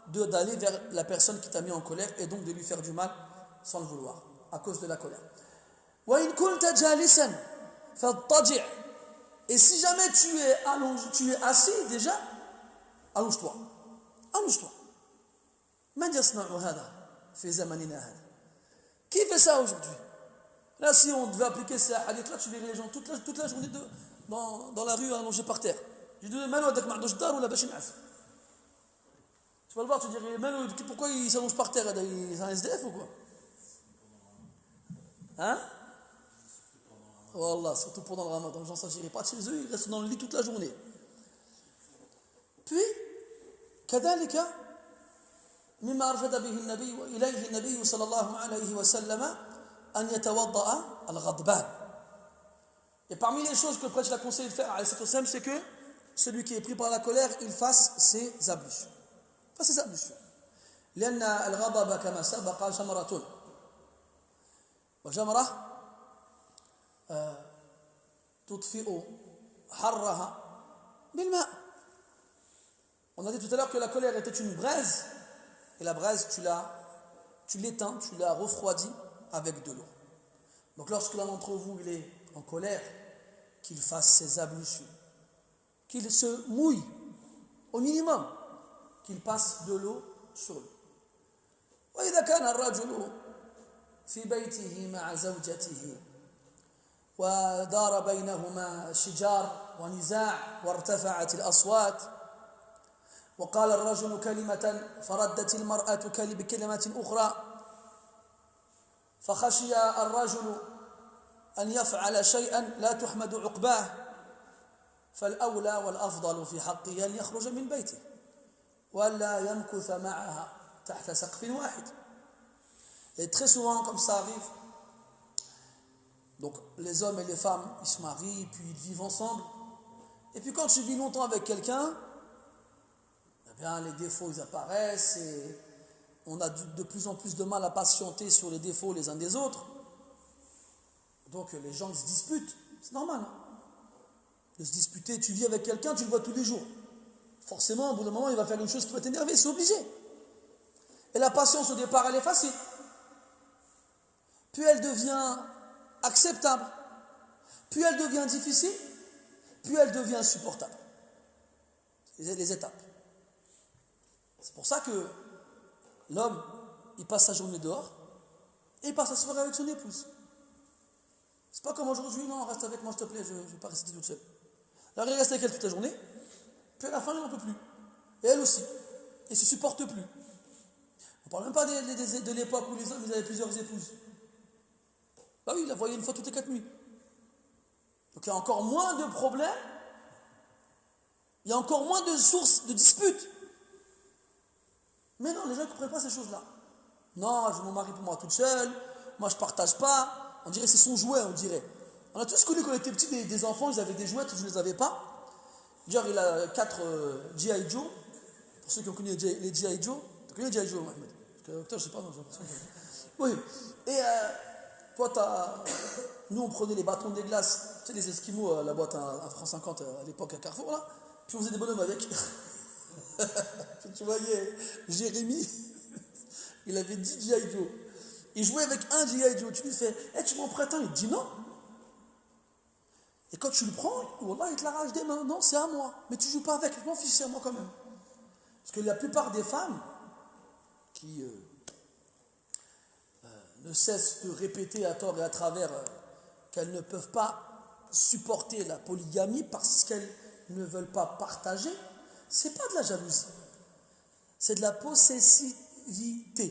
d'aller vers la personne qui t'a mis en colère et donc de lui faire du mal sans le vouloir, à cause de la colère. Et si jamais tu es allongé, tu es assis déjà, allonge-toi. Allonge-toi. Qui fait ça aujourd'hui? Là, si on devait appliquer ces hadiths-là, tu verrais les gens toute la journée dans la rue allongés par terre. Je dis, tu vas le voir, tu dirais, pourquoi il s'allonge par terre? C'est un SDF ou quoi? Hein? Wallah, surtout pendant le ramadan, les gens ne s'agirait pas de chez eux, ils restent dans le lit toute la journée. Puis, كذلك مما أرشد به إليه النبي صلى الله عليه وسلم أن يتوضأ الغضبان. Et parmi les choses que le prophète a conseillé de faire, c'est que celui qui est pris par la colère, il fasse ses ablutions. لأن الغضب كما سبق جمرة وجمرة تطفئ حرها بالماء. On a dit tout à l'heure que la colère était une braise, et la braise, tu l'éteins, tu la refroidis avec de l'eau. Donc lorsque l'un d'entre vous il est en colère, qu'il fasse ses ablutions, qu'il se mouille au minimum, qu'il passe de l'eau sur lui. وإذا كان الرجل في بيته مع زوجته ودار بينهما شجار ونزاع وارتفعت الأصوات وقال الرجل كلمة فردت المرأة بكلمة أخرى فخشي الرجل أن يفعل شيئا لا تحمد عقباه فالأولى والأفضل في حقه أن يخرج من بيته ولا يمكث معها تحت سقف واحد. Et très souvent comme ça arrive, donc les hommes et les femmes ils se marient puis ils vivent ensemble, et puis quand tu vis longtemps avec quelqu'un, eh bien les défauts ils apparaissent et on a de plus en plus de mal à patienter sur les défauts les uns des autres. Donc les gens ils se disputent, c'est normal hein, de se disputer. Tu vis avec quelqu'un, tu le vois tous les jours, forcément au bout d'un moment il va faire une chose qui va t'énerver, c'est obligé. Et la patience au départ elle est facile, puis elle devient acceptable, puis elle devient difficile, puis elle devient insupportable. C'est les étapes. C'est pour ça que l'homme il passe sa journée dehors et il passe la soirée avec son épouse. C'est pas comme aujourd'hui, non, reste avec moi s'il te plaît, je ne vais pas rester toute seule. Alors il reste avec elle toute la journée, puis à la fin il n'en peut plus. Et elle aussi. Et ne se supporte plus. On ne parle même pas de l'époque où les hommes ils avaient plusieurs épouses. Bah oui, il la voyait une fois toutes les 4 nuits. Donc il y a encore moins de problèmes, il y a encore moins de sources de disputes. Mais non, les gens ne comprennent pas ces choses-là. Non, je me marie pour moi toute seule, moi je ne partage pas. On dirait que c'est son jouet, on dirait. On a tous connu quand on était petits des enfants, ils avaient des jouets, je ne les avais pas. Genre, il a 4 G.I. Joe. Pour ceux qui ont connu les G.I. Joe. Tu as connu les G.I. Joe, Mohamed? Parce que docteur, je ne sais pas, non, j'ai l'impression que... Oui. Et toi, nous, on prenait les bâtons des glaces, tu sais, les Esquimaux, la boîte à francs 50 à l'époque à Carrefour, là. Puis on faisait des bonhommes avec. Puis tu voyais Jérémy, il avait 10 G.I. Joe. Il jouait avec un G.I. Joe. Tu lui fais, hey, tu m'en prêtes un? Il dit non. Et quand tu le prends, Wallah, il te l'arrache des mains. Non, c'est à moi. Mais tu joues pas avec. Je m'en fiche, c'est à moi quand même. Parce que la plupart des femmes qui ne cessent de répéter à tort et à travers qu'elles ne peuvent pas supporter la polygamie parce qu'elles ne veulent pas partager, c'est pas de la jalousie. C'est de la possessivité.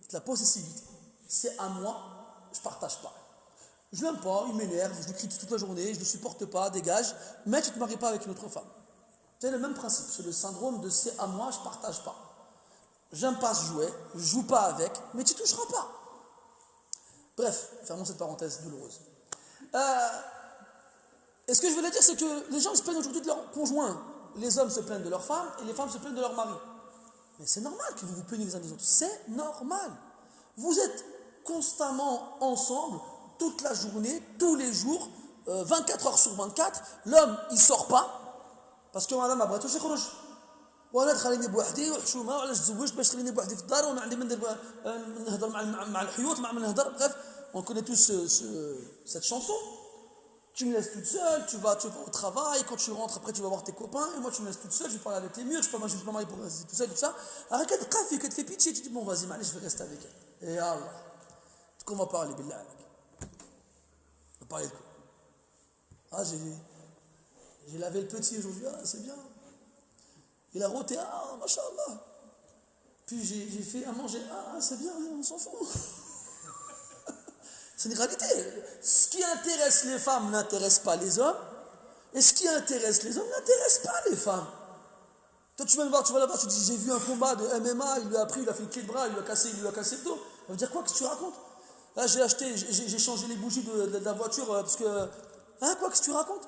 De la possessivité. C'est à moi, je partage pas. Je l'aime pas, il m'énerve, je lui crie toute la journée, je ne le supporte pas, dégage, mais tu ne te maries pas avec une autre femme. C'est le même principe, c'est le syndrome de c'est à moi, je ne partage pas. J'aime pas ce jouet, je ne joue pas avec, mais tu ne toucheras pas. Bref, fermons cette parenthèse douloureuse. Et ce que je voulais dire, c'est que les gens se plaignent aujourd'hui de leurs conjoints. Les hommes se plaignent de leurs femmes et les femmes se plaignent de leur mari. Mais c'est normal que vous vous plaigniez les uns des autres. C'est normal. Vous êtes constamment ensemble, toute la journée, tous les jours, 24 heures sur 24, l'homme il sort pas parce que madame ما بغاتوش يخرج وانا تخليني بوحدي وحشومه وعلاش تزوجت باش تخليني بوحدي في الدار وانا عندي من نهضر مع الحيوط مع من نهضر. Bref, on connaît tous cette chanson. Tu me laisses toute seule, tu vas au travail, quand tu rentres après tu vas voir tes copains et moi tu me laisses toute seule, je vais parler avec les murs, je ne vais pas marier pour rester tout seul, tout ça. Alors qu'elle te fait pitié, tu dis bon vas-y, je vais rester avec elle. Et Allah, qu'on va parler billah. On va parler de quoi? Ah, j'ai lavé le petit aujourd'hui, ah c'est bien. Il a roté, ah machallah. Puis j'ai fait à manger, ah c'est bien, on s'en fout. C'est une réalité. Ce qui intéresse les femmes n'intéresse pas les hommes, et ce qui intéresse les hommes n'intéresse pas les femmes. Toi tu vas le voir, tu vas là-bas, tu dis j'ai vu un combat de MMA, il lui a pris, il a fait une clé de bras, il lui a cassé le dos. Ça veut dire quoi? Qu'est-ce que tu racontes? Là j'ai changé les bougies de la voiture parce que... Hein, quoi, qu'est-ce que tu racontes?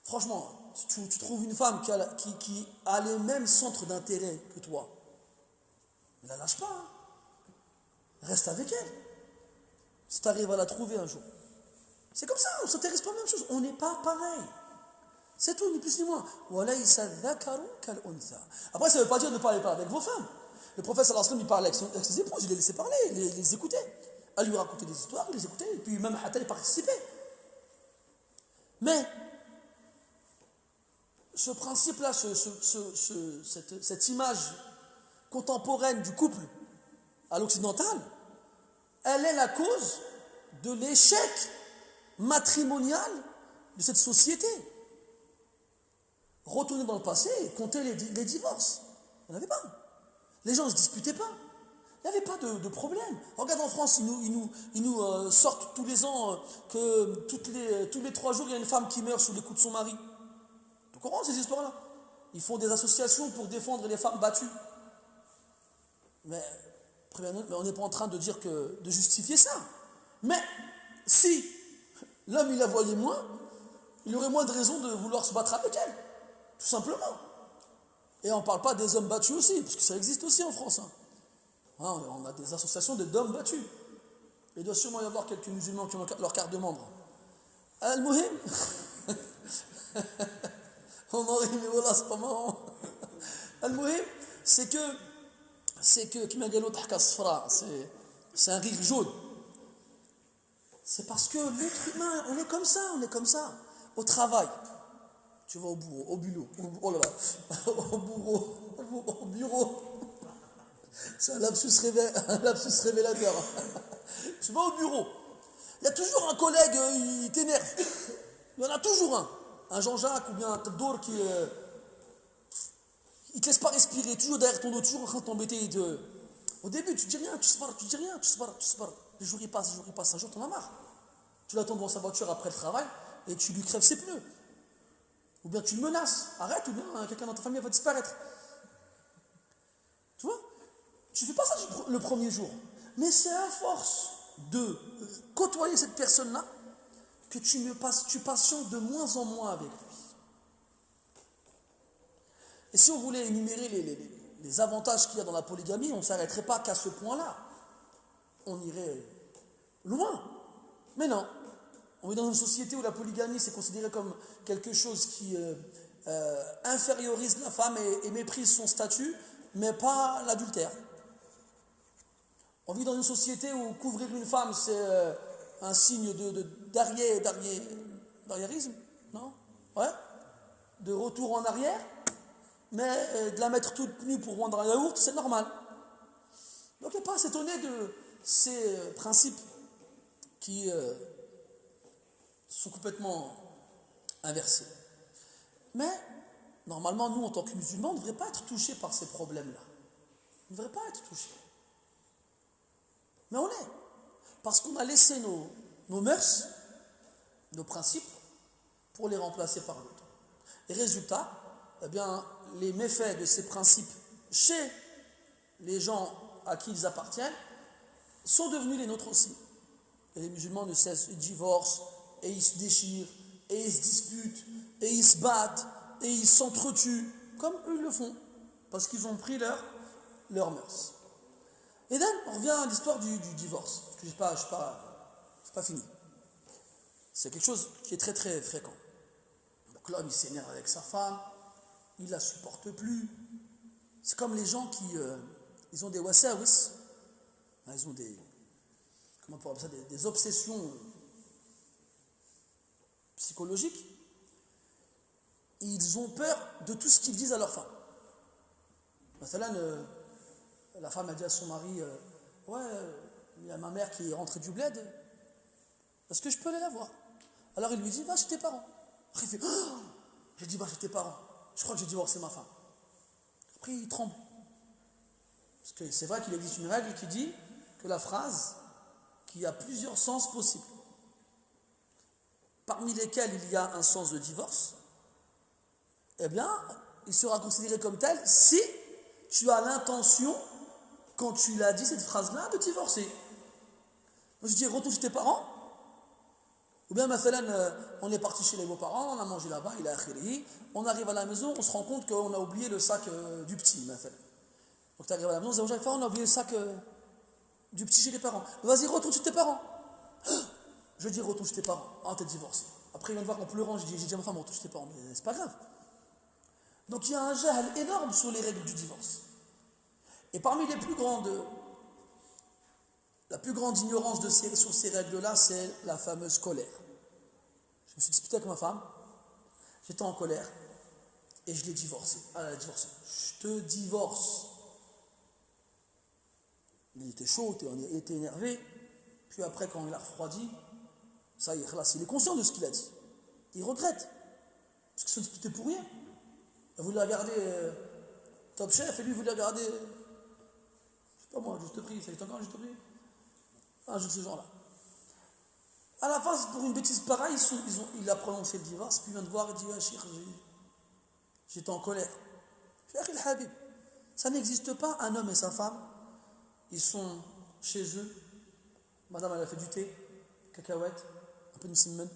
Franchement, si tu trouves une femme qui a les mêmes centres d'intérêt que toi, ne la lâche pas. Hein. Reste avec elle. Si tu arrives à la trouver un jour. C'est comme ça, on ne s'intéresse pas aux mêmes choses. On n'est pas pareil. C'est tout, ni plus ni moins. Après, ça ne veut pas dire de ne parler pas avec vos femmes. Le prophète sallallahu alayhi wa sallam, il parlait avec ses épouses, il les laissait parler, il les écoutait. Elle lui racontait des histoires, il les écoutait, et puis même Hatta, il participait. Mais, ce principe-là, cette image contemporaine du couple à l'occidental, elle est la cause de l'échec matrimonial de cette société. Retourner dans le passé et compter les divorces. Il n'y en avait pas. Les gens ne se disputaient pas. Il n'y avait pas de problème. Regarde en France, ils nous sortent tous les ans que tous les 3 jours, il y a une femme qui meurt sous les coups de son mari. Tu comprends ces histoires-là? Ils font des associations pour défendre les femmes battues. Mais on n'est pas en train de dire de justifier ça. Mais si l'homme il la voyait moins, il aurait moins de raisons de vouloir se battre avec elle. Tout simplement. Et on ne parle pas des hommes battus aussi, parce que ça existe aussi en France. Hein. On a des associations d'hommes battus. Il doit sûrement y avoir quelques musulmans qui ont leur carte de membre. Al-Muhim. On en rit, mais voilà, c'est pas marrant. Al-Muhim, c'est que c'est un rire jaune. C'est parce que l'être humain, on est comme ça. Au travail, tu vas au bureau. C'est un lapsus révélateur. Tu vas au bureau. Il y a toujours un collègue, il t'énerve. Il y en a toujours un. Un Jean-Jacques ou bien un Taddour qui... il te laisse pas respirer, toujours derrière ton dos, toujours en train de t'embêter. Au début, tu dis rien, tu se barres. Les jours ils passent, un jour t'en as marre. Tu l'attends devant sa voiture après le travail, et tu lui crèves ses pneus. Ou bien tu le menaces, arrête, ou bien quelqu'un dans ta famille va disparaître. Tu vois? Tu ne fais pas ça le premier jour. Mais c'est à force de côtoyer cette personne-là que tu patientes de moins en moins avec lui. Et si on voulait énumérer les avantages qu'il y a dans la polygamie, on ne s'arrêterait pas qu'à ce point-là. On irait loin. Mais non. On est dans une société où la polygamie c'est considéré comme quelque chose qui infériorise la femme et méprise son statut, mais pas l'adultère. On vit dans une société où couvrir une femme c'est un signe d'arriérisme, non? Ouais. De retour en arrière, mais de la mettre toute nue pour vendre un yaourt, c'est normal. Donc il n'y a pas à s'étonner de ces principes qui sont complètement inversés. Mais, normalement, nous, en tant que musulmans, on ne devrait pas être touchés par ces problèmes-là. On ne devrait pas être touchés. Mais on est. Parce qu'on a laissé nos mœurs, nos principes, pour les remplacer par l'autre. Et résultat, eh bien, les méfaits de ces principes chez les gens à qui ils appartiennent sont devenus les nôtres aussi. Et les musulmans ne cessent, ils divorcent, et ils se déchirent, et ils se disputent, et ils se battent, et ils s'entretuent, comme eux le font, parce qu'ils ont pris leurs mœurs. Et là, on revient à l'histoire du divorce, parce que c'est pas fini. C'est quelque chose qui est très très fréquent. Donc l'homme, il s'énerve avec sa femme, il la supporte plus. C'est comme les gens qui, ils ont des wasawis, ils ont comment on peut appeler ça, des obsessions psychologiques. Ils ont peur de tout ce qu'ils disent à leur femme. La femme a dit à son mari, il y a ma mère qui est rentrée du bled, est-ce que je peux aller la voir? Alors il lui dit, va chez tes parents. Après il fait, j'ai dit va chez tes parents, je crois que j'ai divorcé ma femme. Après il tremble. Parce que c'est vrai qu'il existe une règle qui dit que la phrase, qu'il y a plusieurs sens possibles, parmi lesquels il y a un sens de divorce, eh bien, il sera considéré comme tel si tu as l'intention, quand tu l'as dit cette phrase-là, de divorcer. Donc je dis, retourne chez tes parents, ou bien, on est parti chez les beaux-parents, on a mangé là-bas, on arrive à la maison, on se rend compte qu'on a oublié le sac du petit, Donc tu arrives à la maison, on a oublié le sac du petit chez les parents. Vas-y, retourne chez tes parents. Je dis, retourne chez tes parents. Ah, t'es divorcé. Après, il vient me voir en pleurant, j'ai dit à ma femme, retourne chez tes parents. Mais c'est pas grave. Donc il y a un jahl énorme sur les règles du divorce. Et parmi la plus grande ignorance sur ces règles-là, c'est la fameuse colère. Je me suis disputé avec ma femme, j'étais en colère, et je l'ai divorcée. Ah, elle a divorcé. Je te divorce. Il était chaud, il était énervé, puis après, quand il a refroidi, ça y est, il est conscient de ce qu'il a dit. Il regrette, parce que ça ne disputait pour rien. Il voulait regarder Top Chef, et lui, il voulait regarder, je sais pas moi, Juste Prix, ça existe encore Juste Prix? Un jeu de ce genre-là. À la fin, pour une bêtise pareille, il a prononcé le divorce, puis il vient de voir et dit, ah, Cheikh, j'étais en colère. Cheikh El Habib, ça n'existe pas, un homme et sa femme, ils sont chez eux, madame elle a fait du thé, cacahuètes, un peu de cinnamon,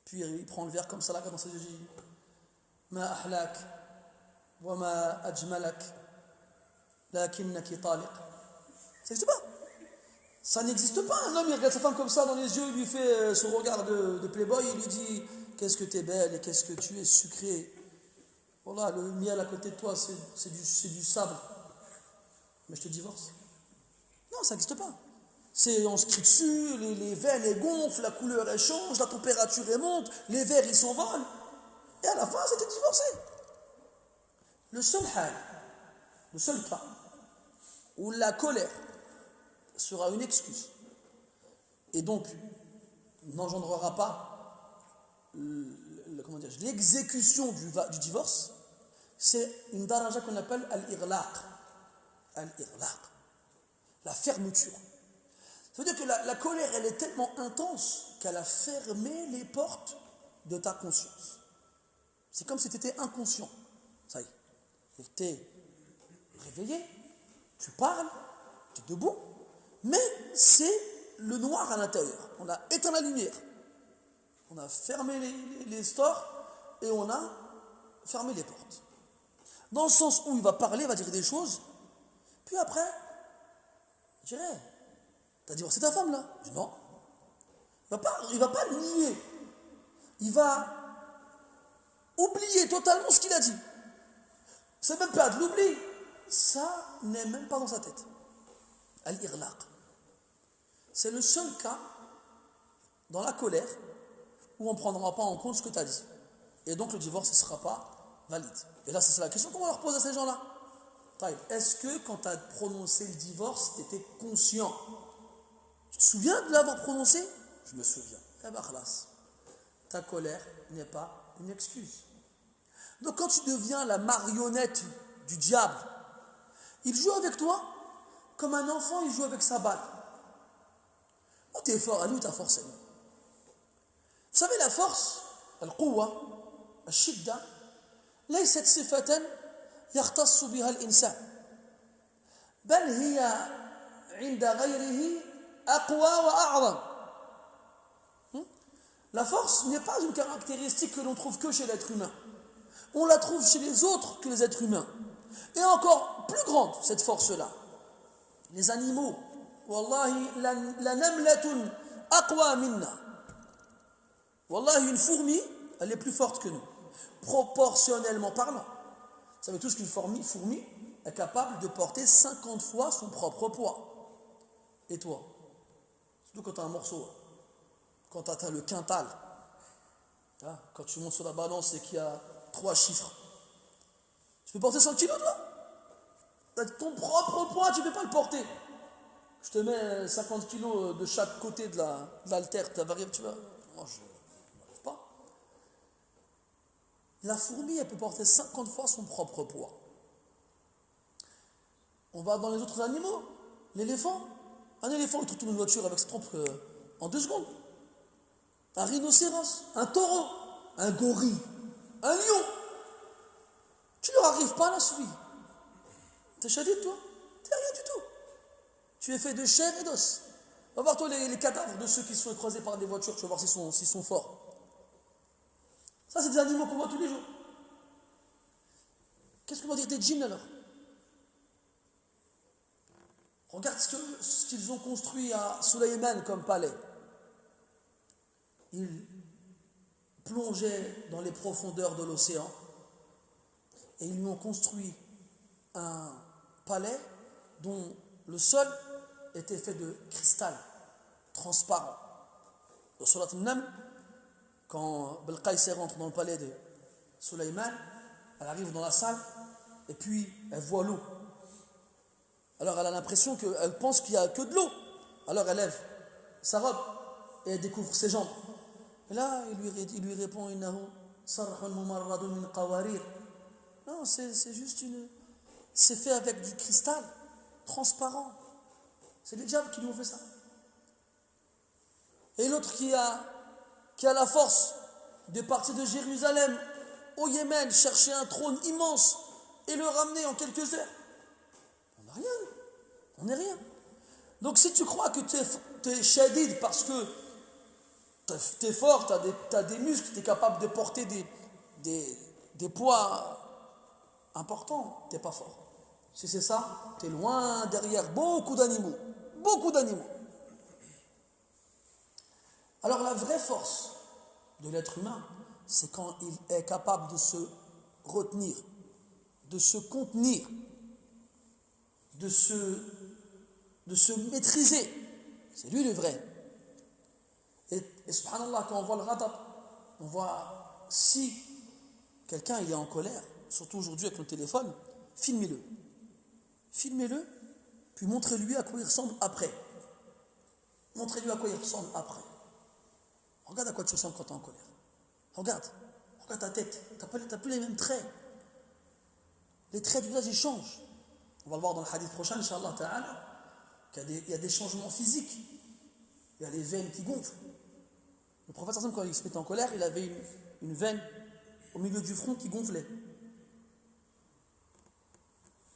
puis il prend le verre comme ça, là, dans ses yeux, il dit, ma ahlak, wa ma ajmalak, lakinnaki taliq. Ça n'existe pas. Ça n'existe pas. Un homme, il regarde sa femme comme ça dans les yeux, il lui fait son regard de playboy, il lui dit, qu'est-ce que t'es belle et qu'est-ce que tu es sucré. Voilà, le miel à côté de toi, c'est du sable. Mais je te divorce. Non, ça n'existe pas. On se crie dessus, les veines elles gonflent, la couleur elle change, la température elle monte, les verres ils s'envolent. Et à la fin, c'était divorcé. Le seul cas où la colère sera une excuse et donc n'engendrera pas l'exécution du divorce, c'est une daraja qu'on appelle al-irlaq, la fermeture. Ça veut dire que la colère, elle est tellement intense qu'elle a fermé les portes de ta conscience. C'est comme si tu étais inconscient. Ça y est. Tu es réveillé, tu parles, tu es debout, mais c'est le noir à l'intérieur. On a éteint la lumière. On a fermé les stores et on a fermé les portes. Dans le sens où il va parler, il va dire des choses, puis après, je dirais, t'as divorcé ta femme là? Je dis non. Il va pas nier. Il va oublier totalement ce qu'il a dit. C'est même pas de l'oubli. Ça n'est même pas dans sa tête. Al-irlaq. C'est le seul cas dans la colère où on ne prendra pas en compte ce que tu as dit. Et donc le divorce ne sera pas valide. Et là, c'est la question qu'on va leur poser à ces gens-là. Est-ce que quand tu as prononcé le divorce, tu étais conscient? Tu te souviens de l'avoir prononcé? Je me souviens. Eh bien, khalas. Ta colère n'est pas une excuse. Donc quand tu deviens la marionnette du diable, il joue avec toi comme un enfant, il joue avec sa balle. Où tu es fort, à lui, tu as forcé. Vous savez, la force, al-quwa, al-shidda, ليست صفة يختص بها الإنسان بل هي عند غيره أقوى وأعظم. La force n'est pas une caractéristique que l'on trouve que chez l'être humain. On la trouve chez les autres que les êtres humains. Et encore plus grande, cette force-là. Les animaux, wallahi, la namlatun aqwa minna. Wallahi, une fourmi, elle est plus forte que nous. Proportionnellement parlant. Vous savez tous qu'une fourmi est capable de porter 50 fois son propre poids. Et toi? Surtout quand tu as un morceau. Quand tu as le quintal. Quand tu montes sur la balance et qu'il y a 3 chiffres. Tu peux porter 100 kilos, toi? Ton propre poids, tu ne peux pas le porter. Je te mets 50 kilos de chaque côté de l'haltère, tu vas. Moi, je n'arrive pas. La fourmi, elle peut porter 50 fois son propre poids. On va dans les autres animaux. L'éléphant. Un éléphant, il tourne une voiture avec sa trompe en 2 secondes. Un rhinocéros, un taureau, un gorille, un lion. Tu ne leur arrives pas à la suite. T'es chadid, toi? T'es rien du tout. Tu es fait de chair et d'os. Va voir, toi, les cadavres de ceux qui sont écrasés par des voitures, tu vas voir s'ils sont forts. Ça, c'est des animaux qu'on voit tous les jours. Qu'est-ce qu'on va dire des djinns alors? Regarde ce qu'ils ont construit à Sulayman comme palais. Ils plongeaient dans les profondeurs de l'océan et ils lui ont construit un palais dont le sol était fait de cristal transparent. Dans Surat al-Naml, quand Belqaïs rentre dans le palais de Sulayman, elle arrive dans la salle et puis elle voit l'eau. Alors elle a l'impression qu'elle pense qu'il n'y a que de l'eau. Alors elle lève sa robe et elle découvre ses jambes. Et là, il lui répond Innahu sarhun mumarradun min qawarir. Non, c'est juste c'est fait avec du cristal transparent. C'est les diables qui lui ont fait ça. Et l'autre qui a la force de partir de Jérusalem au Yémen, chercher un trône immense et le ramener en quelques heures. On n'a rien. On n'est rien. Donc si tu crois que tu es shadid parce que tu es fort, tu as des muscles, tu es capable de porter des poids importants, tu n'es pas fort. Si c'est ça, tu es loin derrière beaucoup d'animaux. Beaucoup d'animaux. Alors la vraie force de l'être humain, c'est quand il est capable de se retenir, de se contenir, de se maîtriser. C'est lui le vrai. Et subhanallah, quand on voit le radab, on voit si quelqu'un il est en colère, surtout aujourd'hui avec le téléphone, filmez-le. Filmez-le, puis montrez-lui à quoi il ressemble après. Montrez-lui à quoi il ressemble après. Regarde à quoi tu ressembles quand tu es en colère. Regarde ta tête. Tu n'as plus les mêmes traits. Les traits du visage, ils changent. On va le voir dans le hadith prochain, Inch'Allah Ta'ala, qu'il y a des changements physiques. Il y a les veines qui gonflent. Le prophète sallam, quand il se mettait en colère, il avait une veine au milieu du front qui gonflait.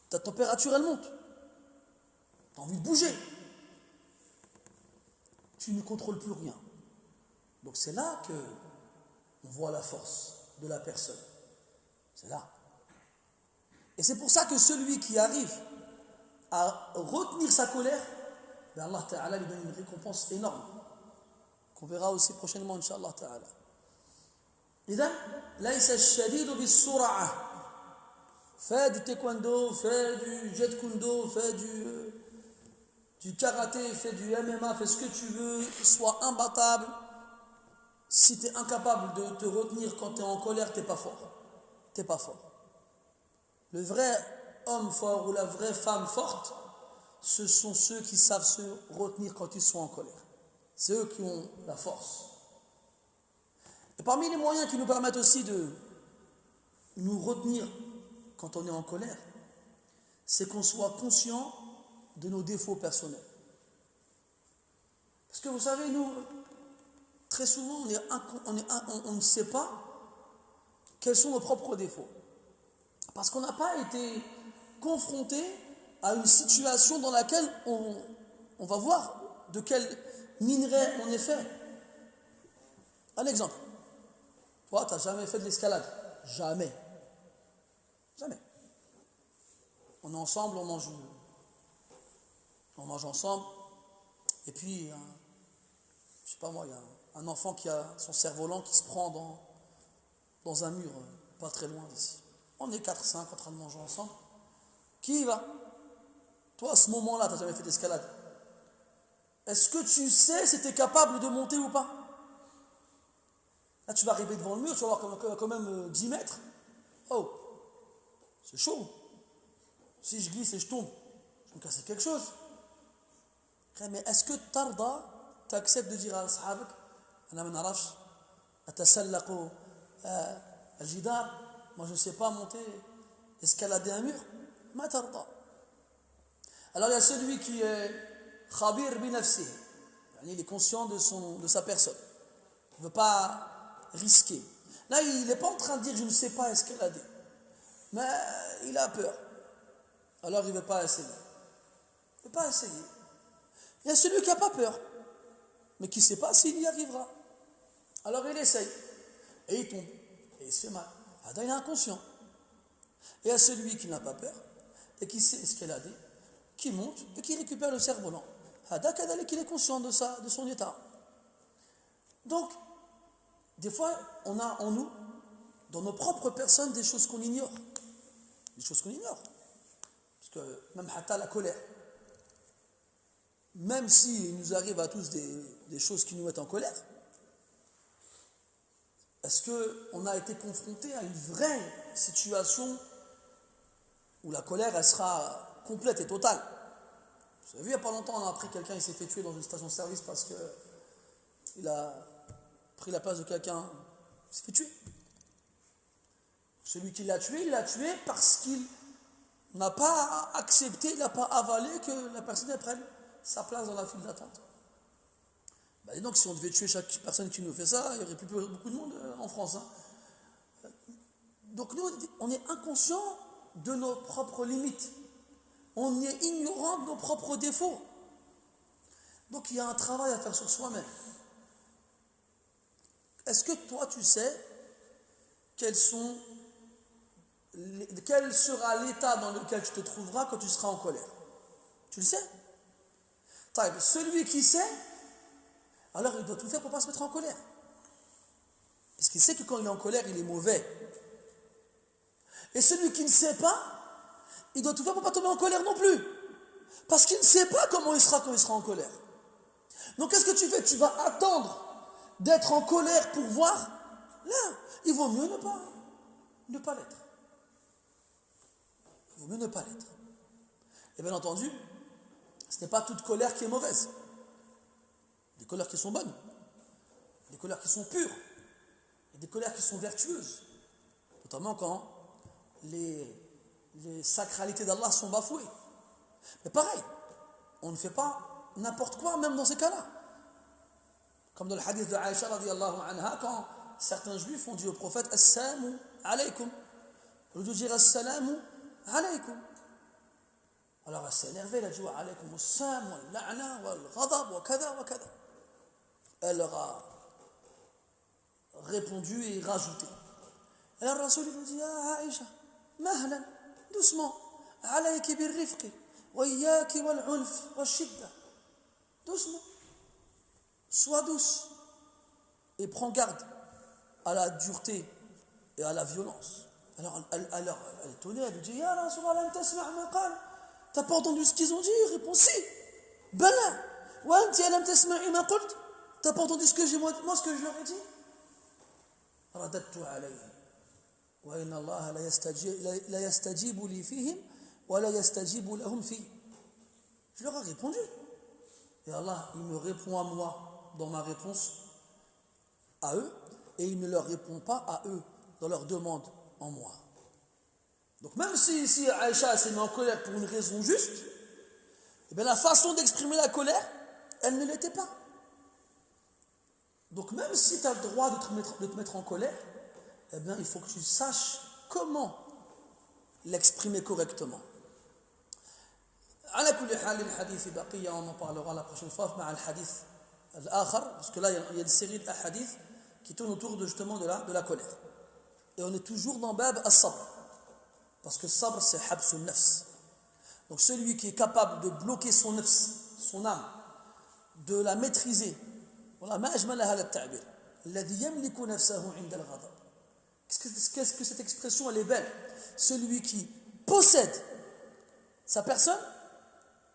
Ta température, elle monte. Tu as envie de bouger. Tu ne contrôles plus rien. Donc c'est là que on voit la force de la personne. C'est là. Et c'est pour ça que celui qui arrive à retenir sa colère, ben Allah Ta'ala lui donne une récompense énorme, qu'on verra aussi prochainement, Inch'Allah Ta'ala. إذن ليس الشديد بالسرعة. Fais du taekwondo, fais du jet kundo, fais du karaté, fais du MMA, fais ce que tu veux, sois imbattable. Si tu es incapable de te retenir quand tu es en colère, tu n'es pas fort. Tu n'es pas fort. Le vrai homme fort ou la vraie femme forte, ce sont ceux qui savent se retenir quand ils sont en colère. C'est eux qui ont la force. Et parmi les moyens qui nous permettent aussi de nous retenir quand on est en colère, c'est qu'on soit conscient de nos défauts personnels. Parce que vous savez, nous, très souvent, on ne sait pas quels sont nos propres défauts. Parce qu'on n'a pas été confronté à une situation dans laquelle on va voir de quel minerai on est fait. Un exemple. Toi, tu n'as jamais fait de l'escalade. Jamais. Jamais. On est ensemble, on mange ensemble. Et puis, je sais pas moi, il y a un enfant qui a son cerf-volant qui se prend dans un mur pas très loin d'ici. On est 4-5 en train de manger ensemble. Qui y va? Toi, à ce moment-là, tu n'as jamais fait d'escalade. Est-ce que tu sais si tu es capable de monter ou pas? Là, tu vas arriver devant le mur, tu vas avoir quand même 10 mètres. Oh, c'est chaud. Si je glisse et je tombe, je vais me casser quelque chose. Mais est-ce que tu acceptes de dire à Ashabak, أنا ما نعرفش أتسلق الجدار, moi je ne sais pas monter, escalader un mur? ما ترضى. Alors il y a celui qui est khabir bi nafsihi, il est conscient de sa personne. Il ne veut pas risquer. Là, il n'est pas en train de dire je ne sais pas escalader, mais il a peur. Alors il ne veut pas essayer. Il ne veut pas essayer. Il y a celui qui n'a pas peur, mais qui ne sait pas s'il y arrivera. Alors il essaye, et il tombe, et il se fait mal. Il est inconscient. Et il y a celui qui n'a pas peur, et qui sait escalader, qui monte, et qui récupère le cerf-volant. Il est conscient de son état. Donc, des fois, on a en nous, dans nos propres personnes, des choses qu'on ignore. Des choses qu'on ignore. Parce que même la colère, même s'il nous arrive à tous des choses qui nous mettent en colère, est-ce qu'on a été confronté à une vraie situation où la colère, elle sera complète et totale? Vous avez vu, il n'y a pas longtemps, on a appris quelqu'un, il s'est fait tuer dans une station-service parce qu'il a pris la place de quelqu'un, il s'est fait tuer. Celui qui l'a tué, il l'a tué parce qu'il n'a pas accepté, il n'a pas avalé que la personne prenne sa place dans la file d'attente. Et donc, si on devait tuer chaque personne qui nous fait ça, il n'y aurait plus beaucoup de monde en France. Donc, nous, on est inconscient de nos propres limites. On est ignorant de nos propres défauts. Donc, il y a un travail à faire sur soi-même. Est-ce que toi, tu sais quel sera l'état dans lequel tu te trouveras quand tu seras en colère? Tu le sais? Celui qui sait, alors il doit tout faire pour ne pas se mettre en colère. Parce qu'il sait que quand il est en colère, il est mauvais. Et celui qui ne sait pas, il doit tout faire pour ne pas tomber en colère non plus. Parce qu'il ne sait pas comment il sera quand il sera en colère. Donc qu'est-ce que tu fais? Tu vas attendre d'être en colère pour voir? Là, il vaut mieux ne pas l'être. Il vaut mieux ne pas l'être. Et bien entendu, ce n'est pas toute colère qui est mauvaise. Des colères qui sont bonnes, des colères qui sont pures, et des colères qui sont vertueuses. Notamment quand les sacralités d'Allah sont bafouées. Mais pareil, on ne fait pas n'importe quoi, même dans ces cas-là. Comme dans le hadith de Aïcha radiallahu anha, quand certains juifs ont dit au prophète Assalamu alaykum, au lieu de dire Assalamu alaykum. Alors elle s'est énervée, elle a dit wa alaykum assalam, wa la'na, wa al-ghadab, wa kada, wa kada. Elle leur a répondu et rajouté. Alors le Rasoul lui dit ah Aïcha, mahlan, doucement, alayki bir rifqi, wa iyaki wal unf, wa shidda. Doucement. Sois douce et prends garde à la dureté et à la violence. Alors elle est étonnée, elle lui dit ya Rasulallah, t'as pas entendu ce qu'ils ont dit? Il répond si. Bala. Wa anti alam tasma'i ma qult? T'as pas entendu ce que moi ce que je leur ai dit? Radattu alayhi. Wa inna Allah la yastajibu li fihim wa la yastajibu lahum fi. Je leur ai répondu. Et Allah, il me répond à moi dans ma réponse à eux, et il ne leur répond pas à eux dans leur demande en moi. Donc même si Aïcha s'est mise en colère pour une raison juste, eh bien la façon d'exprimer la colère, elle ne l'était pas. Donc même si tu as le droit de te mettre en colère, eh bien il faut que tu saches comment l'exprimer correctement. على كل حال الحديث بقية on en parlera la prochaine fois مع الحديث الآخر parce que là il y a une série de hadiths qui tournent autour justement de la colère et on est toujours dans bab as-sabr parce que sabr c'est habs al-nafs, donc celui qui est capable de bloquer son nafs, son âme, de la maîtriser. Voilà ما أجمل هذا التعبير الذي يملك نفسه عند الغضب. Qu'est-ce que cette expression elle est belle, celui qui possède sa personne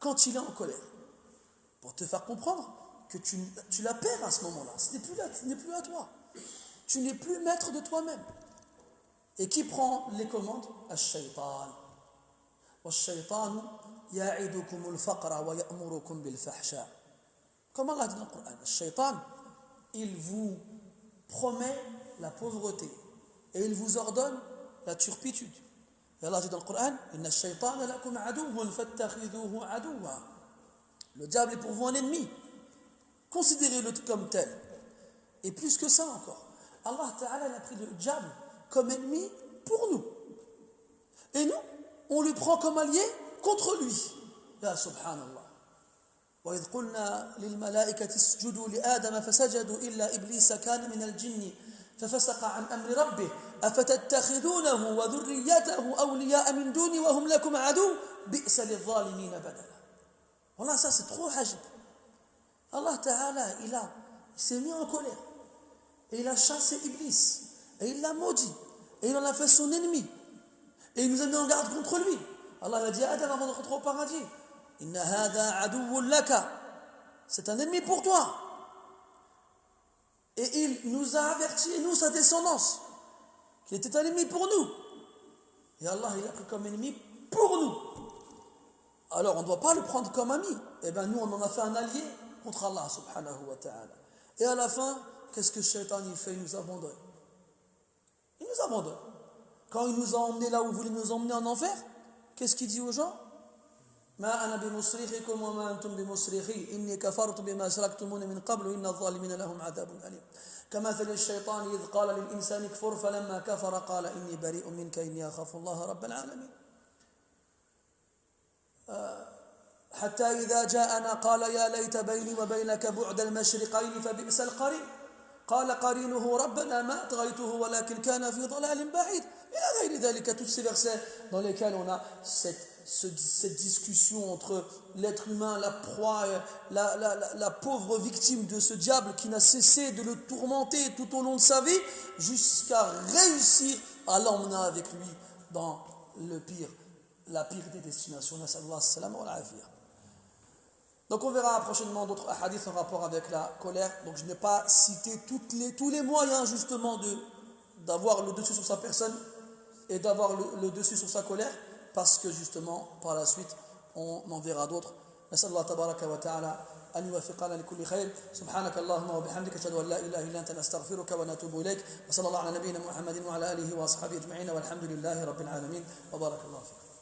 quand il est en colère, pour te faire comprendre que tu la perds à ce moment-là. Ce n'est plus à toi. Tu n'es plus maître de toi-même. Et qui prend les commandes? Ash-shaytan. Wash-shaytanu ya'idukum al-faqra wa ya'murukum bil-fahsha. Comme Allah dit dans le Coran, Ash-shaytan, il vous promet la pauvreté et il vous ordonne la turpitude. Et Allah dit dans le Coran, Inna ash-shaytana lakum aduwwun fattakhidhuhu aduwwa. Le diable est pour vous un ennemi. Considérez-le comme tel. Et plus que ça encore, Allah Ta'ala a pris le diable comme ennemi pour nous. Et nous, on le prend comme allié contre lui. Ya subhanallah. وإذ قلنا للملائكة اسجدوا لآدم فسجدوا إلا إبليس كان من الجن ففسق عن أمر ربه أفتتخذونه وذريته أولياء من دوني وهم لكم عدو بئس للظالمين بدلا. Voilà, ça c'est trop hajib. Allah Ta'ala, il s'est mis en colère et il a chassé Iblis et il l'a maudit et il en a fait son ennemi et il nous a mis en garde contre lui. Allah a dit à Adam avant de rentrer au paradis, Inna hadha aduwwun laka, c'est un ennemi pour toi. Et il nous a avertis, et nous, sa descendance, qu'il était un ennemi pour nous. Et Allah, il a pris comme ennemi pour nous. Alors, on ne doit pas le prendre comme ami. Eh bien, nous, on en a fait un allié contre Allah, subhanahu wa ta'ala. Et à la fin, qu'est-ce que Shaitan il fait? Il nous abandonne. Il nous abandonne. Quand il nous a emmenés là où il voulait nous emmener en enfer, qu'est-ce qu'il dit aux gens? ما أنا بمصرخكم وما أنتم بمصرخي إني كفرت بما أشركتمون من قبل إن الظالمين لهم عذاب أليم كمثل الشيطان إذ قال للإنسان اكفر فلما كفر قال إني بريء منك إني أخاف الله رب العالمين حتى إذا جاءنا قال يا ليت بيني وبينك بعد المشرقين فبئس القرين قال قرينه ربنا ما أطغيته ولكن كان في ضلال بعيد إلى غير ذلك. Tous ces versets dans lesquels on a cette discussion entre l'être humain, la proie, la pauvre victime de ce diable qui n'a cessé de le tourmenter tout au long de sa vie jusqu'à réussir à l'emmener avec lui dans la pire des destinations. Nasallallahu salam wa al-afiyah. Donc on verra prochainement d'autres hadiths en rapport avec la colère. Donc je n'ai pas cité tous les moyens justement d'avoir le dessus sur sa personne et d'avoir le dessus sur sa colère, parce que justement par la suite on en verra d'autres. Nasallahu tabaraka wa ta'ala أن يوفقنا لكل خير. سبحانك اللهم وبحمدك أشهد أن لا إله إلا أنت نستغفرك ونتوب إليك وصلى الله على نبينا محمد وعلى آله وأصحابه أجمعين والحمد لله رب العالمين وبارك الله فيكم.